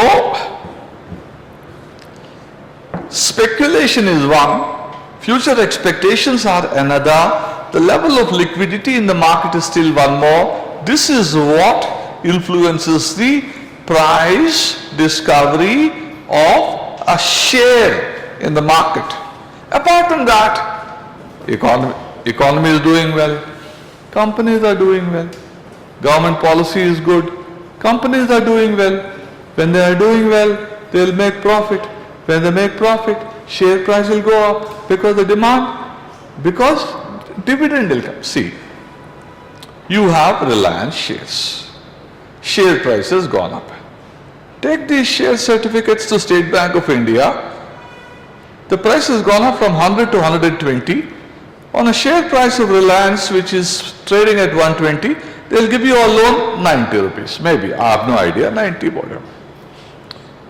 speculation is one, future expectations are another, the level of liquidity in the market is still one more. This is what influences the price discovery of a share in the market. Apart from that, economy is doing well, companies are doing well, government policy is good, Companies are doing well. When they are doing well, they will make profit. When they make profit, share price will go up because the demand, because dividend will come. See, you have Reliance shares. Share price has gone up. Take these share certificates to State Bank of India. The price has gone up from 100 to 120. On a share price of Reliance, which is trading at 120, they'll give you a loan 90 rupees. Maybe, I have no idea, 90 whatever.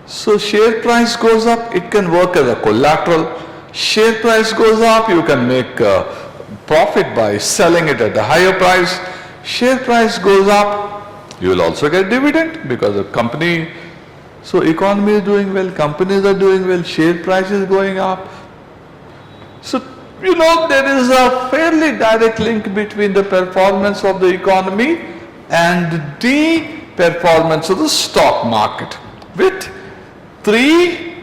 So share price goes up, it can work as a collateral. Share price goes up, you can make profit by selling it at a higher price. Share price goes up, you will also get dividend because the company, so economy is doing well, companies are doing well, share price is going up. So, there is a fairly direct link between the performance of the economy and the performance of the stock market, with three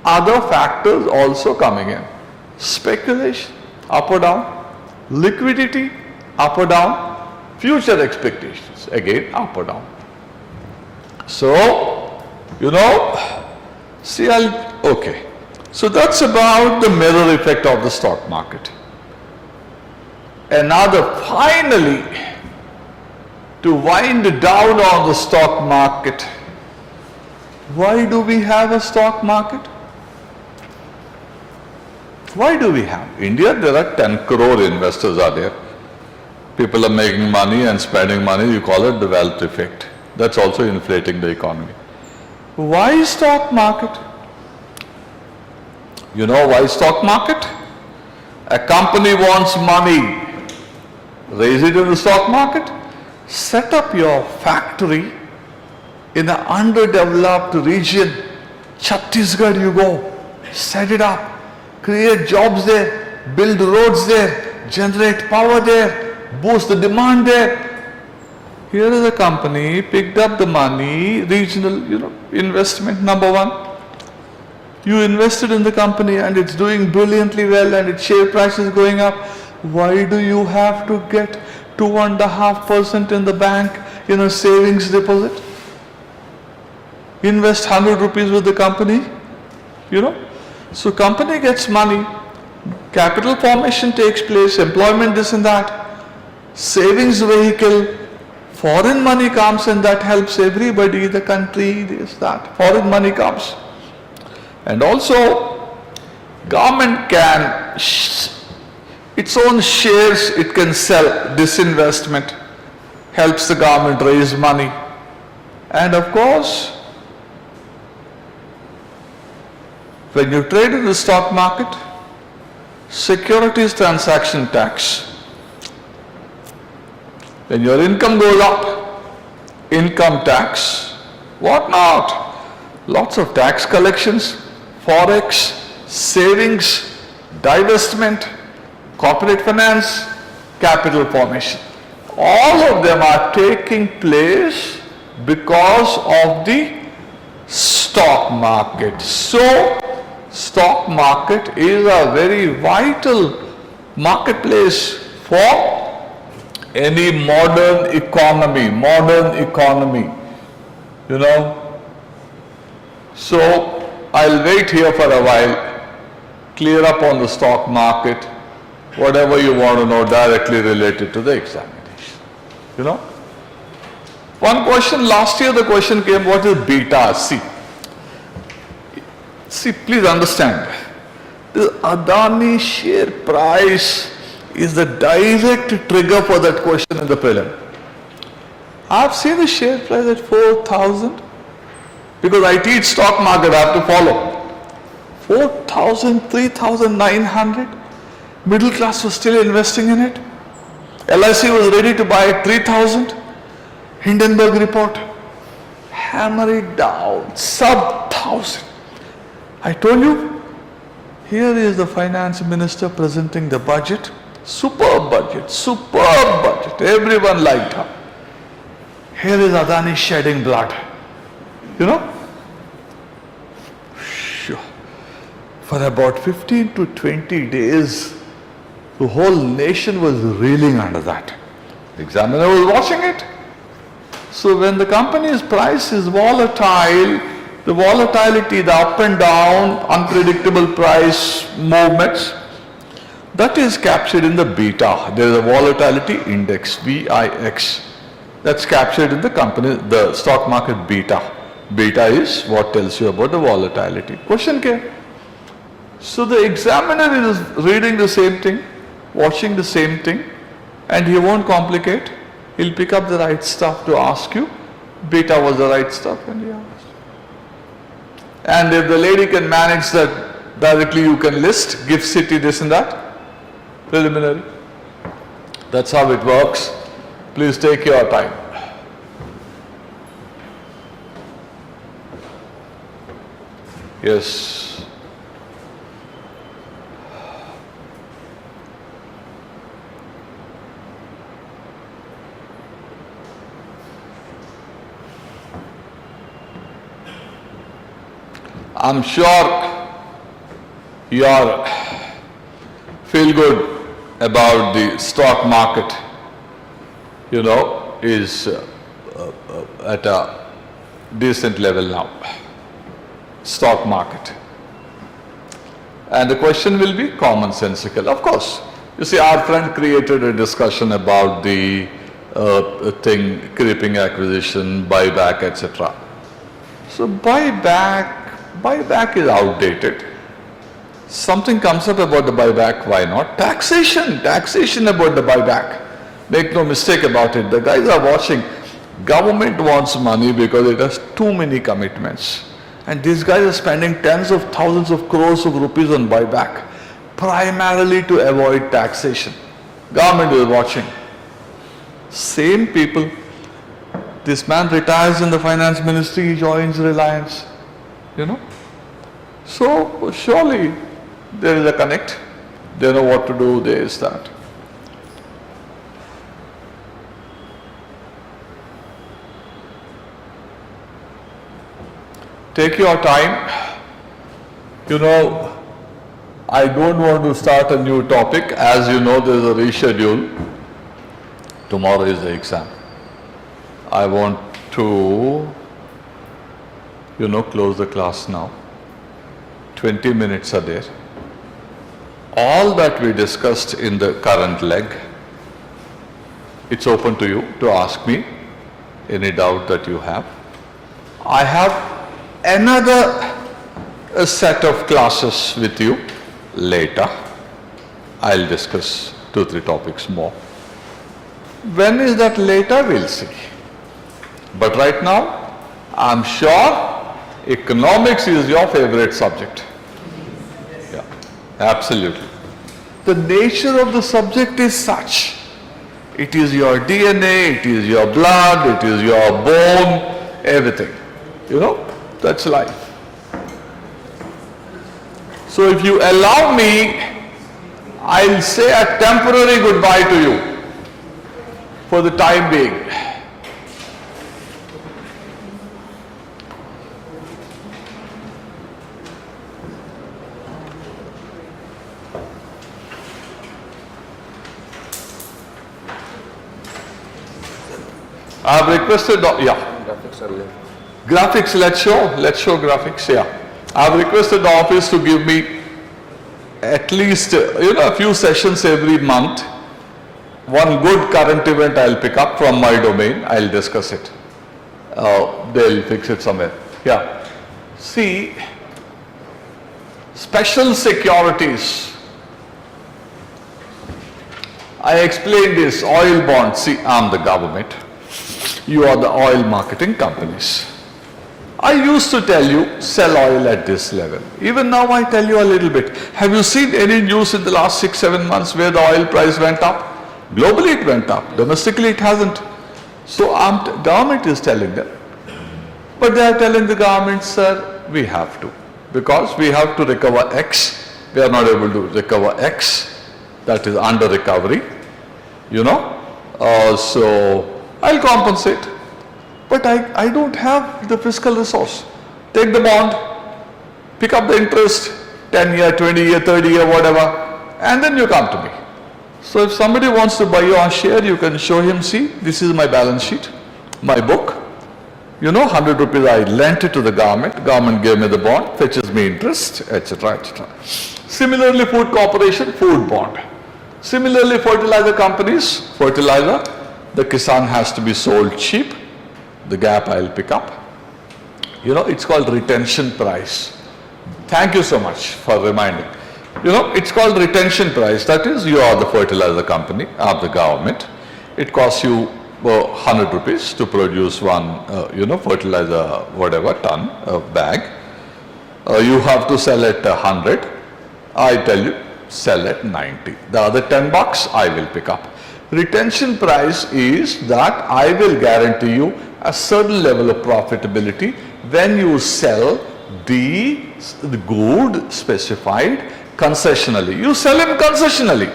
other factors also coming in. Speculation, up or down. Liquidity, up or down. Future expectations, again up or down. So, okay. So that's about the mirror effect of the stock market. Finally, to wind down on the stock market, why do we have a stock market? Why do we have? India, there are 10 crore investors are there. People are making money and spending money, you call it the wealth effect. That's also inflating the economy. Why stock market? You know why stock market? A company wants money, raise it in the stock market, set up your factory in an underdeveloped region, Chhattisgarh you go, set it up, create jobs there, build roads there, generate power there, boost the demand there. Here is a company, picked up the money, regional, investment number one. You invested in the company and it's doing brilliantly well and its share price is going up. Why do you have to get 2.5% in the bank in a savings deposit? Invest 100 rupees with the company, So company gets money, capital formation takes place, employment this and that, savings vehicle, foreign money comes and that helps everybody, the country, this, that, foreign money comes. And also, government can, its own shares it can sell, disinvestment, helps the government raise money. And of course, when you trade in the stock market, securities transaction tax. When your income goes up, income tax, what not? Lots of tax collections, forex, savings, divestment, corporate finance, capital formation. All of them are taking place because of the stock market. So, stock market is a very vital marketplace for any modern economy, So, I'll wait here for a while, clear up on the stock market, whatever you want to know directly related to the examination. One question, last year the question came, what is beta? See, please understand, the Adani share price is the direct trigger for that question in the prelim. I've seen the share price at 4,000. Because I teach stock market, I have to follow. 4,000, 3,900. Middle class was still investing in it. LIC was ready to buy at 3,000. Hindenburg report. Hammer it down, sub 1,000. I told you, here is the finance minister presenting the budget. Superb budget. Everyone liked her. Here is Adani shedding blood. For about 15 to 20 days, the whole nation was reeling under that. The examiner was watching it. So when the company's price is volatile, the volatility, the up and down, unpredictable price movements, that is captured in the beta. There is a volatility index, VIX. That's captured in the company, the stock market beta. Beta is what tells you about the volatility. Question K. So the examiner is reading the same thing, watching the same thing, and he won't complicate. He'll pick up the right stuff to ask you. Beta was the right stuff, and he asked. And if the lady can manage that directly, you can list, GIFT City, this and that, preliminary. That's how it works. Please take your time. Yes. I'm sure you are feel good about the stock market, is at a decent level now. Stock market. And the question will be commonsensical. Of course, you see, our friend created a discussion about the creeping acquisition, buyback, etc. So buyback is outdated. Something comes up about the buyback, why not? Taxation about the buyback. Make no mistake about it. The guys are watching. Government wants money because it has too many commitments. And these guys are spending tens of thousands of crores of rupees on buyback, primarily to avoid taxation. Government is watching. Same people. This man retires in the finance ministry, he joins Reliance. So surely there is a connect. They know what to do, they start. Take your time. I don't want to start a new topic. As you know, there is a reschedule. Tomorrow is the exam. I want to, close the class now. 20 minutes are there. All that we discussed in the current leg, it's open to you to ask me any doubt that you have. I have another set of classes with you later. I'll discuss 2-3 topics more. When is that later? We'll see. But right now, I'm sure economics is your favorite subject. Yeah, absolutely. The nature of the subject is such. It is your DNA, it is your blood, it is your bone, everything. That's life. So if you allow me, I'll say a temporary goodbye to you for the time being. I have requested, Graphics are left. Graphics, let's show graphics, I have requested the office to give me at least, a few sessions every month. One good current event I'll pick up from my domain, I'll discuss it. They'll fix it somewhere. See, special securities. I explained this, oil bonds. See, I'm the government. You are the oil marketing companies. I used to tell you, sell oil at this level. Even now I tell you a little bit. Have you seen any news in the last 6-7 months where the oil price went up? Globally it went up. Domestically it hasn't. So government is telling them. But they are telling the government, sir, we have to. Because we have to recover X. We are not able to recover X. That is under recovery. So I'll compensate. But I don't have the fiscal resource. Take the bond, pick up the interest, 10-year, 20-year, 30-year, whatever, and then you come to me. So if somebody wants to buy your share, you can show him, see, this is my balance sheet. my book. 100 rupees I lent it to the government gave me the bond, fetches me interest, etc., etc. Similarly, food corporation, food bond. Similarly, fertilizer companies, fertilizer, the Kisan has to be sold cheap, the gap I'll pick up. It's called retention price. Thank you so much for reminding. It's called retention price. That is, you are the fertilizer company of the government. It costs you 100 rupees to produce one, fertilizer, whatever, ton, bag. You have to sell at 100. I tell you, sell at 90. The other 10 bucks I will pick up. Retention price is that I will guarantee you a certain level of profitability when you sell the good specified concessionally. You sell him concessionally,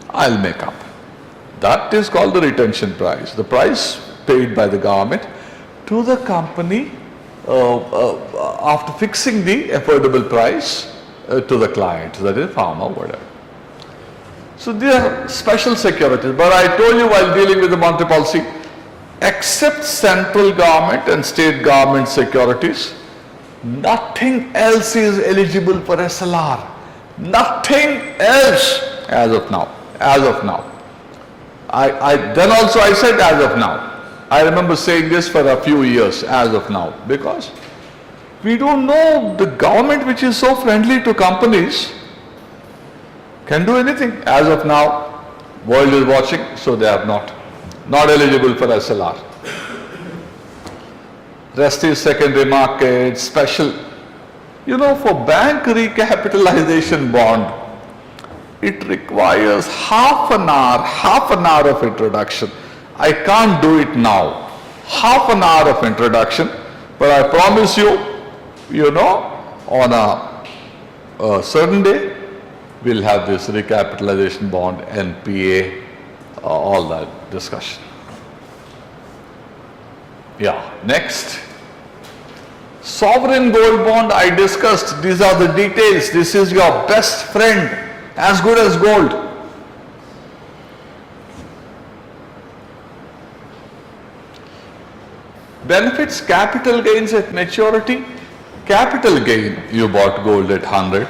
I'll make up. That is called the retention price, the price paid by the government to the company after fixing the affordable price to the client, that is farmer, whatever. So they are special securities, but I told you while dealing with the monetary policy, except central government and state government securities, nothing else is eligible for SLR. Nothing else as of now. As of now. Then also I said as of now. I remember saying this for a few years, as of now, because we don't know the government, which is so friendly to companies, can do anything. As of now, world is watching, so they are not eligible for SLR. Rest is secondary market, special. For bank recapitalization bond, it requires half an hour of introduction. I can't do it now. Half an hour of introduction, but I promise you, on a certain day, we'll have this recapitalization bond, NPA, all that discussion. Yeah, next. Sovereign gold bond I discussed. These are the details. This is your best friend, as good as gold. Benefits, capital gains at maturity. Capital gain, you bought gold at 100,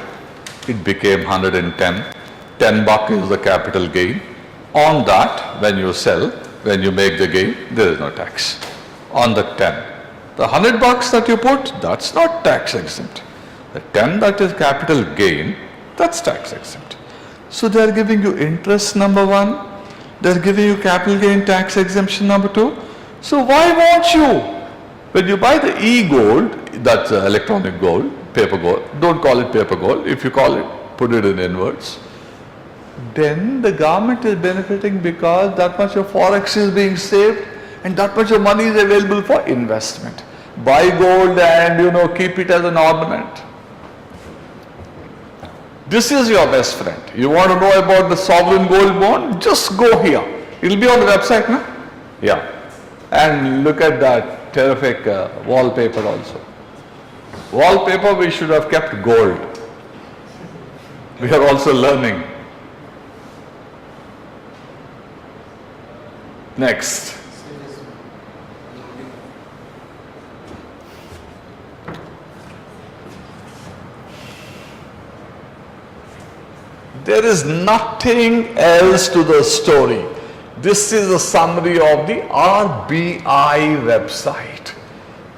it became 110. 10 buck is the capital gain. On that, when you sell, when you make the gain, there is no tax on the 10. The 100 bucks that you put, that's not tax exempt. The 10 that is capital gain, that's tax exempt. So they are giving you interest, number one. They are giving you capital gain tax exemption, number two. So why won't you? When you buy the e-gold, that's electronic gold, paper gold, don't call it paper gold. If you call it, put it in inverts. Then the government is benefiting because that much of forex is being saved and that much of money is available for investment. Buy gold and keep it as an ornament. This is your best friend. You want to know about the sovereign gold bond? Just go here. It will be on the website, no? Yeah. And look at that terrific wallpaper also. Wallpaper we should have kept gold. We are also learning. Next. There is nothing else to the story. This is a summary of the RBI website.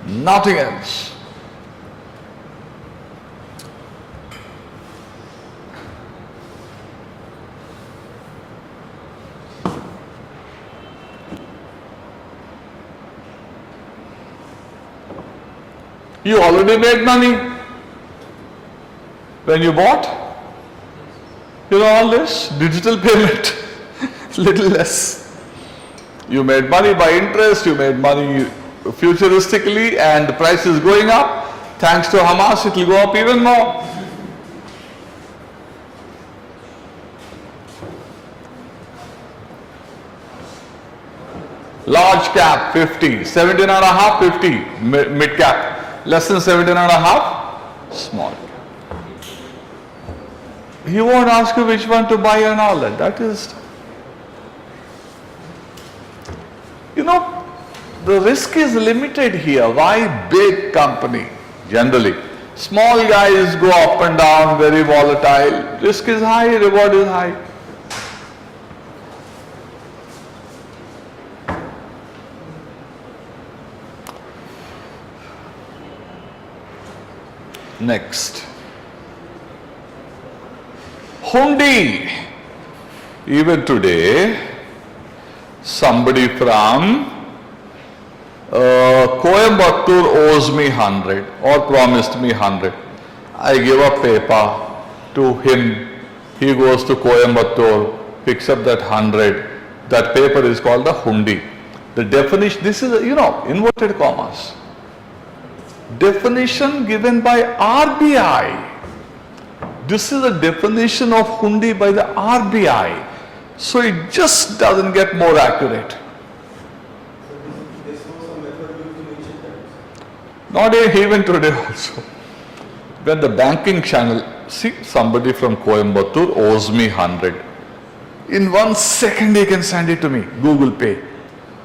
Nothing else. You already made money when you bought. All this digital payment, little less. You made money by interest, you made money futuristically, and the price is going up. Thanks to Hamas, it will go up even more. Large cap 50, 17 and a half 50, mid cap, less than 17 and a half, small. He won't ask you which one to buy and all that. That is, The risk is limited here. Why big company? Generally, small guys go up and down, very volatile. Risk is high, reward is high. Next. Hundi. Even today, somebody from Coimbatore owes me 100 or promised me 100. I give a paper to him. He goes to Coimbatore, picks up that 100. That paper is called a hundi. The definition, this is, inverted commas. Definition given by RBI. This is a definition of hundi by the RBI. So it just doesn't get more accurate. Not even today also. When the banking channel, see, somebody from Coimbatore owes me 100. In 1 second he can send it to me, Google Pay,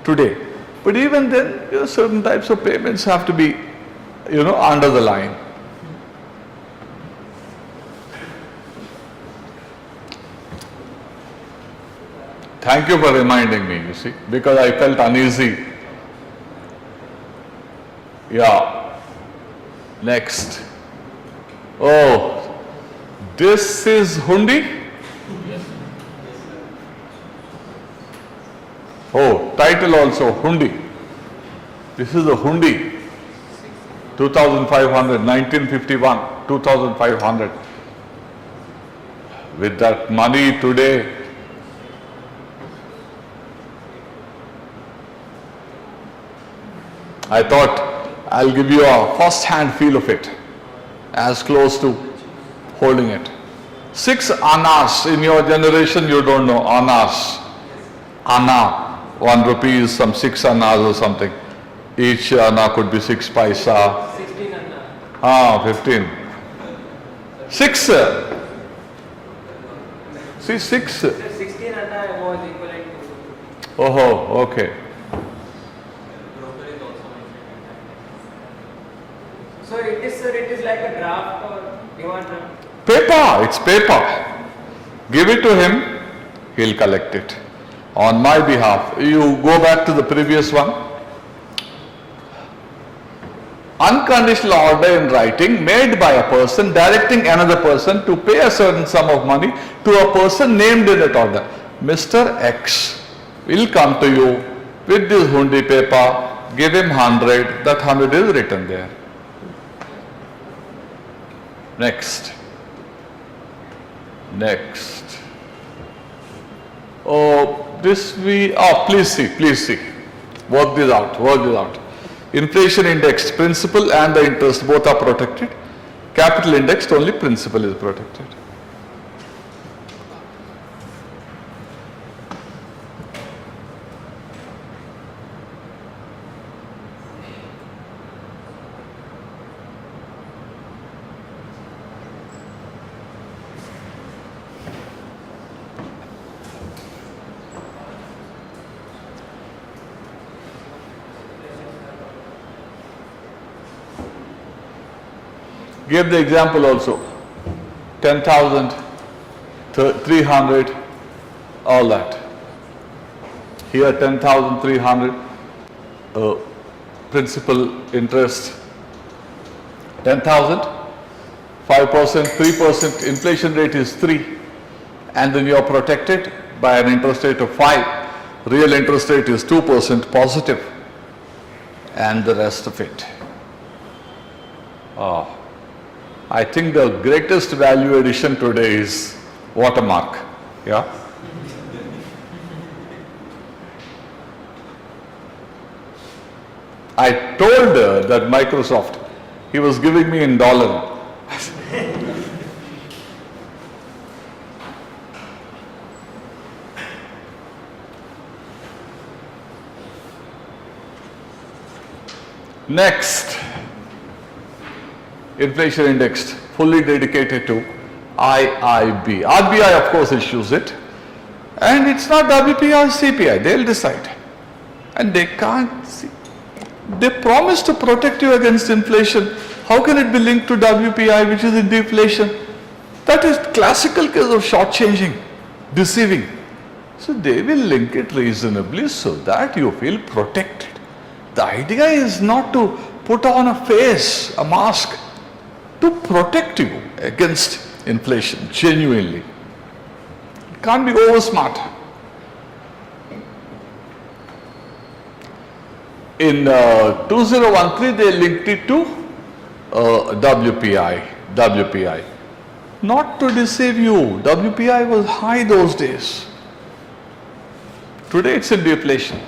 today. But even then, certain types of payments have to be, under the line. Thank you for reminding me, you see, because I felt uneasy. Yeah. Next. Oh, this is hundi? Oh, title also, hundi. This is a hundi. 2,500, 1951, 2,500. With that money today, I thought I'll give you a first-hand feel of it, as close to holding it. 6 annas. In your generation, you don't know annas. Anna, 1 rupee is some 6 annas or something. Each anna could be 6 paisa. 16 anna. 15. 6. See, 6. 16 anna was equivalent to. Oh, okay. So it is, sir, it is like a draft or demand draft? Paper, it's paper. Give it to him, he'll collect it. On my behalf, you go back to the previous one. Unconditional order in writing made by a person directing another person to pay a certain sum of money to a person named in that order. Mr. X will come to you with this hundi paper, give him 100, that 100 is written there. Next. Oh, please see. Work this out. Inflation index, principal and the interest both are protected. Capital index, only principal is protected. Give the example also. 10,000, 300, all that. Here 10,300, principal interest. 10,000, 5%, 3%, inflation rate is 3. And then you are protected by an interest rate of 5. Real interest rate is 2% positive. And the rest of it. I think the greatest value addition today is watermark. Yeah. I told that Microsoft, he was giving me in dollar. Next. Inflation index, fully dedicated to IIB. RBI of course issues it, and it's not WPI or CPI, they'll decide. And they can't see. They promise to protect you against inflation. How can it be linked to WPI, which is in deflation? That is classical case of shortchanging, deceiving. So they will link it reasonably so that you feel protected. The idea is not to put on a face, a mask, to protect you against inflation, genuinely. It can't be over smart. In 2013, they linked it to WPI. Not to deceive you, WPI was high those days. Today it's in deflation.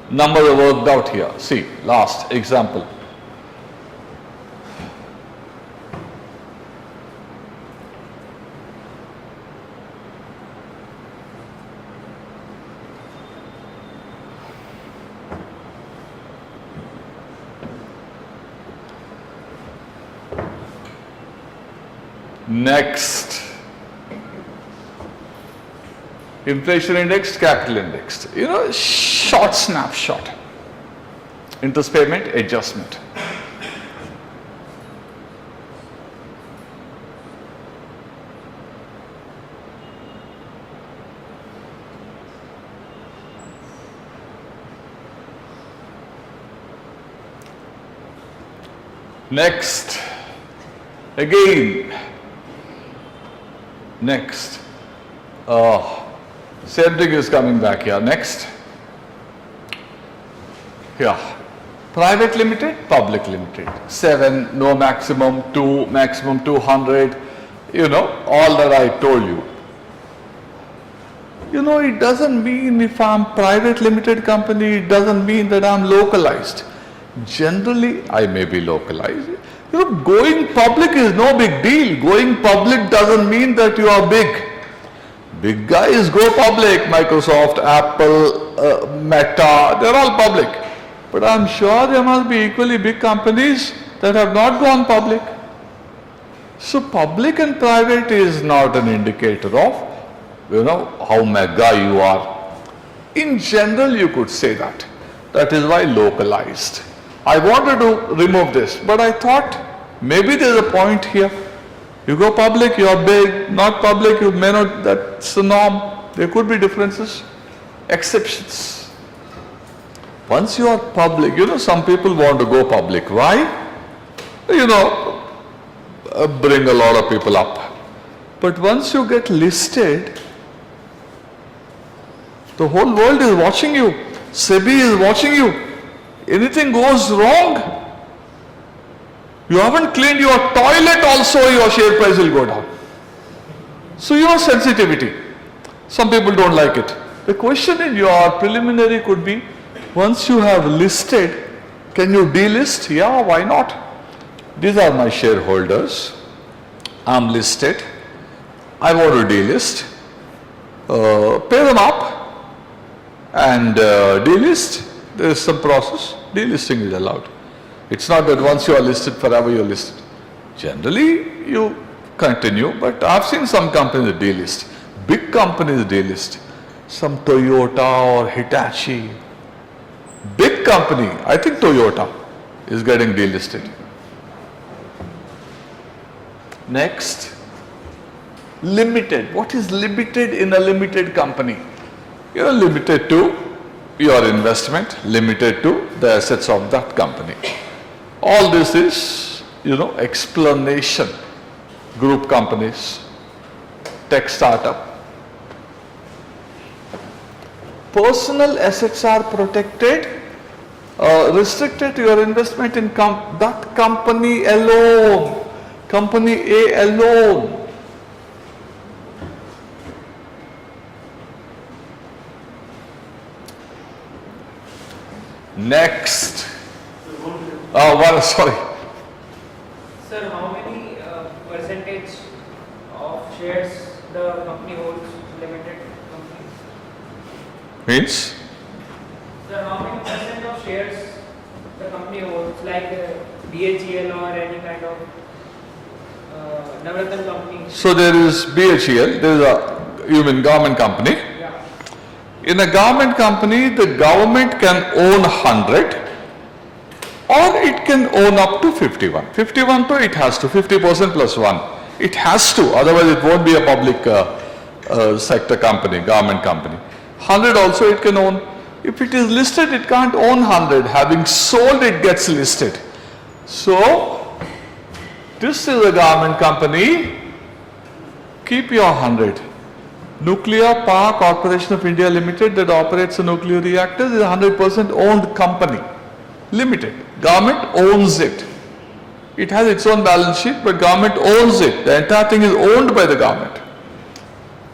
Numbers are worked out here. See, last example. Next, inflation index, capital index. Short snapshot. Interest payment adjustment. Next, again. Next, same thing is coming back here. Next, here, private limited, public limited. 7, no maximum, 2, maximum 200. All that I told you. It doesn't mean if I'm private limited company, it doesn't mean that I'm localized. Generally, I may be localized. Going public is no big deal. Going public doesn't mean that you are big. Big guys go public. Microsoft, Apple, Meta, they're all public. But I'm sure there must be equally big companies that have not gone public. So public and private is not an indicator of, how mega you are. In general, you could say that. That is why localized. I wanted to remove this, but I thought maybe there's a point here. You go public, you are big. Not public, you may not. That's the norm. There could be differences, exceptions. Once you are public, some people want to go public. Why? Bring a lot of people up. But once you get listed, the whole world is watching you. SEBI is watching you. Anything goes wrong, you haven't cleaned your toilet also, your share price will go down. So your sensitivity. Some people don't like it. The question in your preliminary could be, once you have listed, can you delist? Yeah, why not? These are my shareholders. I'm listed. I want to delist. Pay them up and delist. There is some process. Delisting is allowed. It's not that once you are listed, forever you are listed. Generally, you continue, but I've seen some companies delist. Big companies delist. Some Toyota or Hitachi. Big company, I think Toyota is getting delisted. Next, limited. What is limited in a limited company? You're limited to your investment, limited to the assets of that company. All this is, explanation. Group companies, tech startup. Personal assets are protected, restricted to your investment in that company alone, company A alone. Next. Sorry. Sir, how many percentage of shares the company holds, limited company? Means? Sir, how many percent of shares the company holds, like BHEL or any kind of Navratna company? So there is BHEL, there is you mean government company. Yeah. In a government company, the government can own 100 or it can own up to 51. 51 to it has to, 50% plus 1. It has to, otherwise it won't be a public sector company, government company. 100 also it can own. If it is listed, it can't own 100. Having sold, it gets listed. So, this is a government company. Keep your 100. Nuclear Power Corporation of India Limited that operates a nuclear reactor is a 100% owned company. Limited. Government owns it. It has its own balance sheet, but government owns it. The entire thing is owned by the government.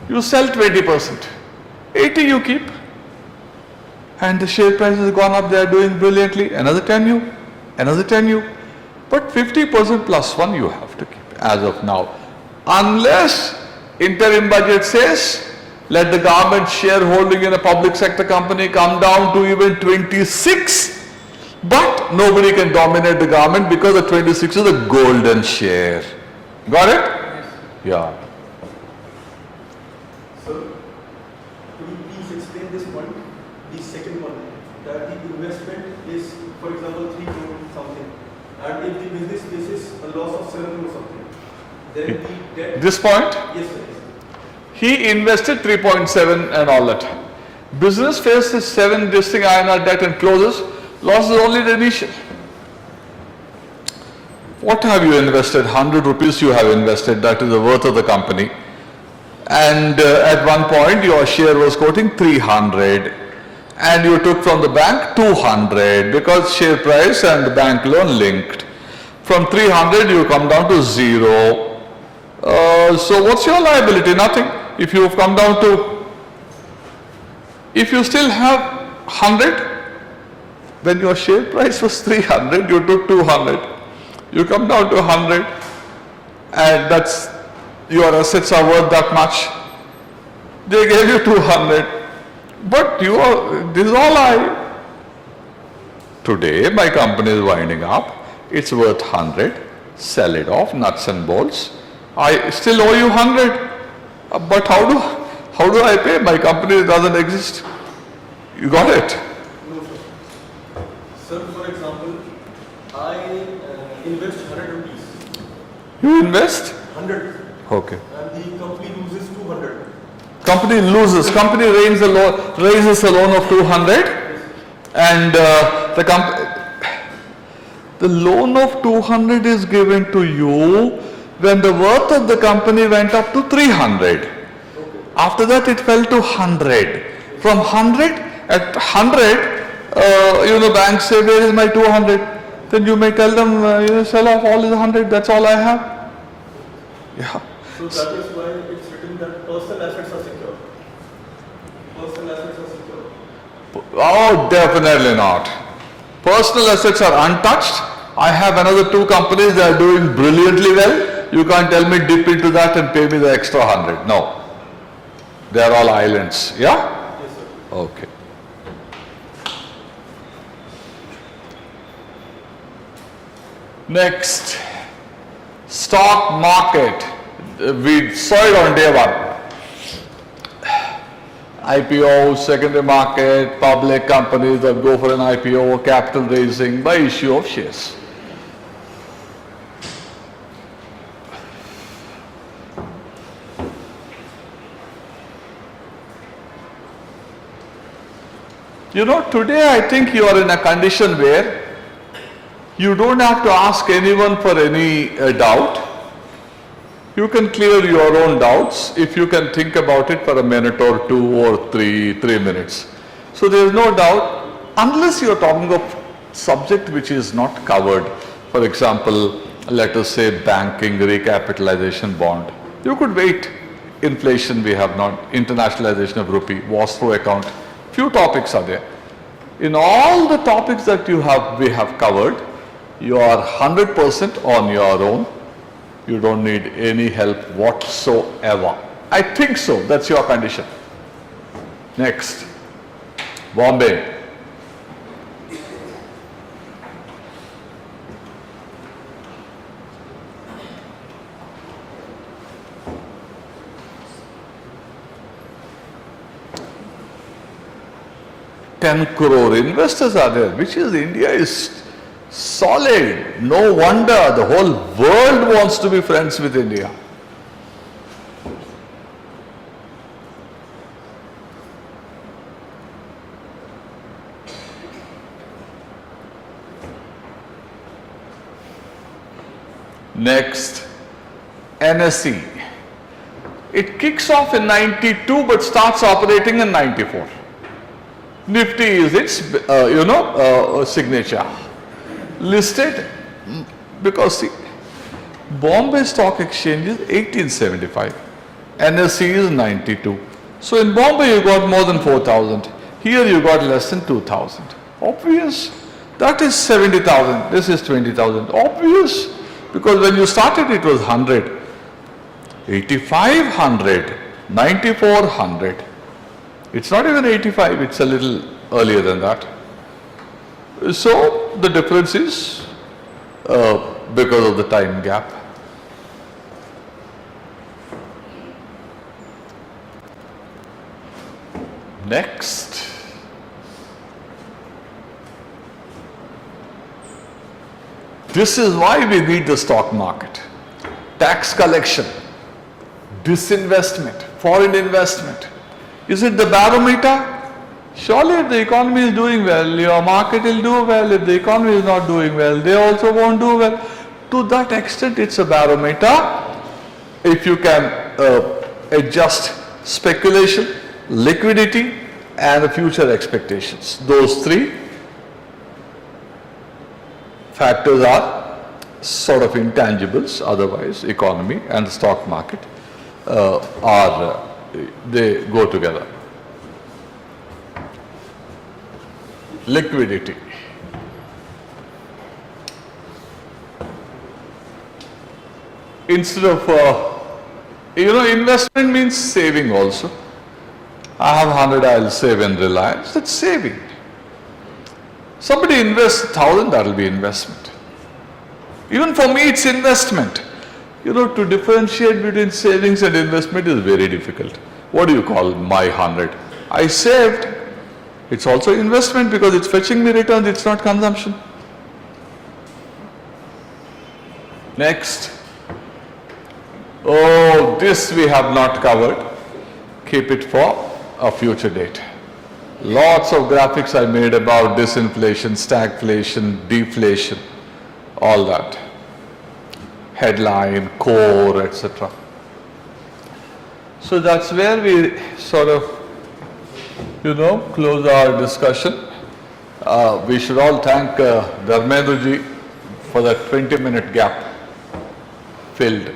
You sell 20%. 80 you keep. And the share price has gone up, they are doing brilliantly. Another 10 you, another 10 you. But 50% plus 1 you have to keep as of now. Unless interim budget says, let the government shareholding in a public sector company come down to even 26. But nobody can dominate the government because the 26 is a golden share. Got it? Yes. Yeah. Sir, could you please explain this point, the second one, that the investment is, for example, 3 crore something, and if the business faces a loss of 7 crore something, then the debt... This point? Yes, sir. He invested 3.7 and all that. Business faces 7 this thing INR debt and closes. Loss is only the initial. What have you invested? 100 rupees you have invested, that is the worth of the company. And at one point your share was quoting 300 and you took from the bank 200 because share price and the bank loan linked. From 300 you come down to 0. So what's your liability? Nothing. If you have come down to, if you still have 100, when your share price was 300, you took 200. You come down to 100 and that's, your assets are worth that much. They gave you 200. But you are, this is all I. Today my company is winding up. It's worth 100. Sell it off, nuts and bolts. I still owe you 100. But how do I pay? My company doesn't exist. You got it? No, sir. Sir, for example, I invest 100 rupees. You invest? 100. Okay. And the company loses 200. Company loses. Company raises a loan of 200 and the loan of 200 is given to you when the worth of the company went up to 300. Okay. After that it fell to 100. From 100, at 100, banks say, where is my 200? Then you may tell them, sell off all is 100, that's all I have. Yeah. So that is why it's written that personal assets are secure. Personal assets are secure. Oh, definitely not. Personal assets are untouched. I have another 2 companies that are doing brilliantly well. You can't tell me dip into that and pay me the extra 100. No. They are all islands. Yeah? Yes, sir. Okay. Next. Stock market. We saw it on day 1. IPO, secondary market, public companies that go for an IPO, capital raising by issue of shares. Today I think you are in a condition where you don't have to ask anyone for any doubt. You can clear your own doubts if you can think about it for a minute or 2 or 3 minutes. So there is no doubt, unless you are talking of subject which is not covered. For example, let us say banking, recapitalization bond. You could wait. Inflation we have not, internationalization of rupee, was through account. Few topics are there. In all the topics that we have covered, you are 100% on your own. You don't need any help whatsoever. I think so. That's your condition. Next. Bombay. 10 crore investors are there, which is India is solid. No wonder the whole world wants to be friends with India. Next, NSE. It kicks off in 92 but starts operating in 94. Nifty is its, signature. Listed because see, Bombay Stock Exchange is 1875, NSE is 92. So in Bombay you got more than 4,000. Here you got less than 2,000. Obvious. That is 70,000. This is 20,000. Obvious. Because when you started it was 100, 85, 100, 94, 100. It's not even 85, it's a little earlier than that. So the difference is because of the time gap. Next. This is why we need the stock market. Tax collection, disinvestment, foreign investment. Is it the barometer? Surely if the economy is doing well, your market will do well. If the economy is not doing well, they also won't do well. To that extent, it's a barometer. If you can adjust speculation, liquidity, and future expectations. Those three factors are sort of intangibles, otherwise economy and the stock market they go together. Liquidity. Instead of, investment means saving also. I have 100, I'll save in Reliance, that's saving. Somebody invests 1,000, that will be investment. Even for me, it's investment. To differentiate between savings and investment is very difficult. What do you call my 100? I saved. It's also investment because it's fetching me returns, it's not consumption. Next. Oh, this we have not covered. Keep it for a future date. Lots of graphics I made about disinflation, stagflation, deflation, all that. Headline, core, etc. So that's where we sort of, close our discussion. We should all thank Dharmendra ji for that 20-minute gap filled.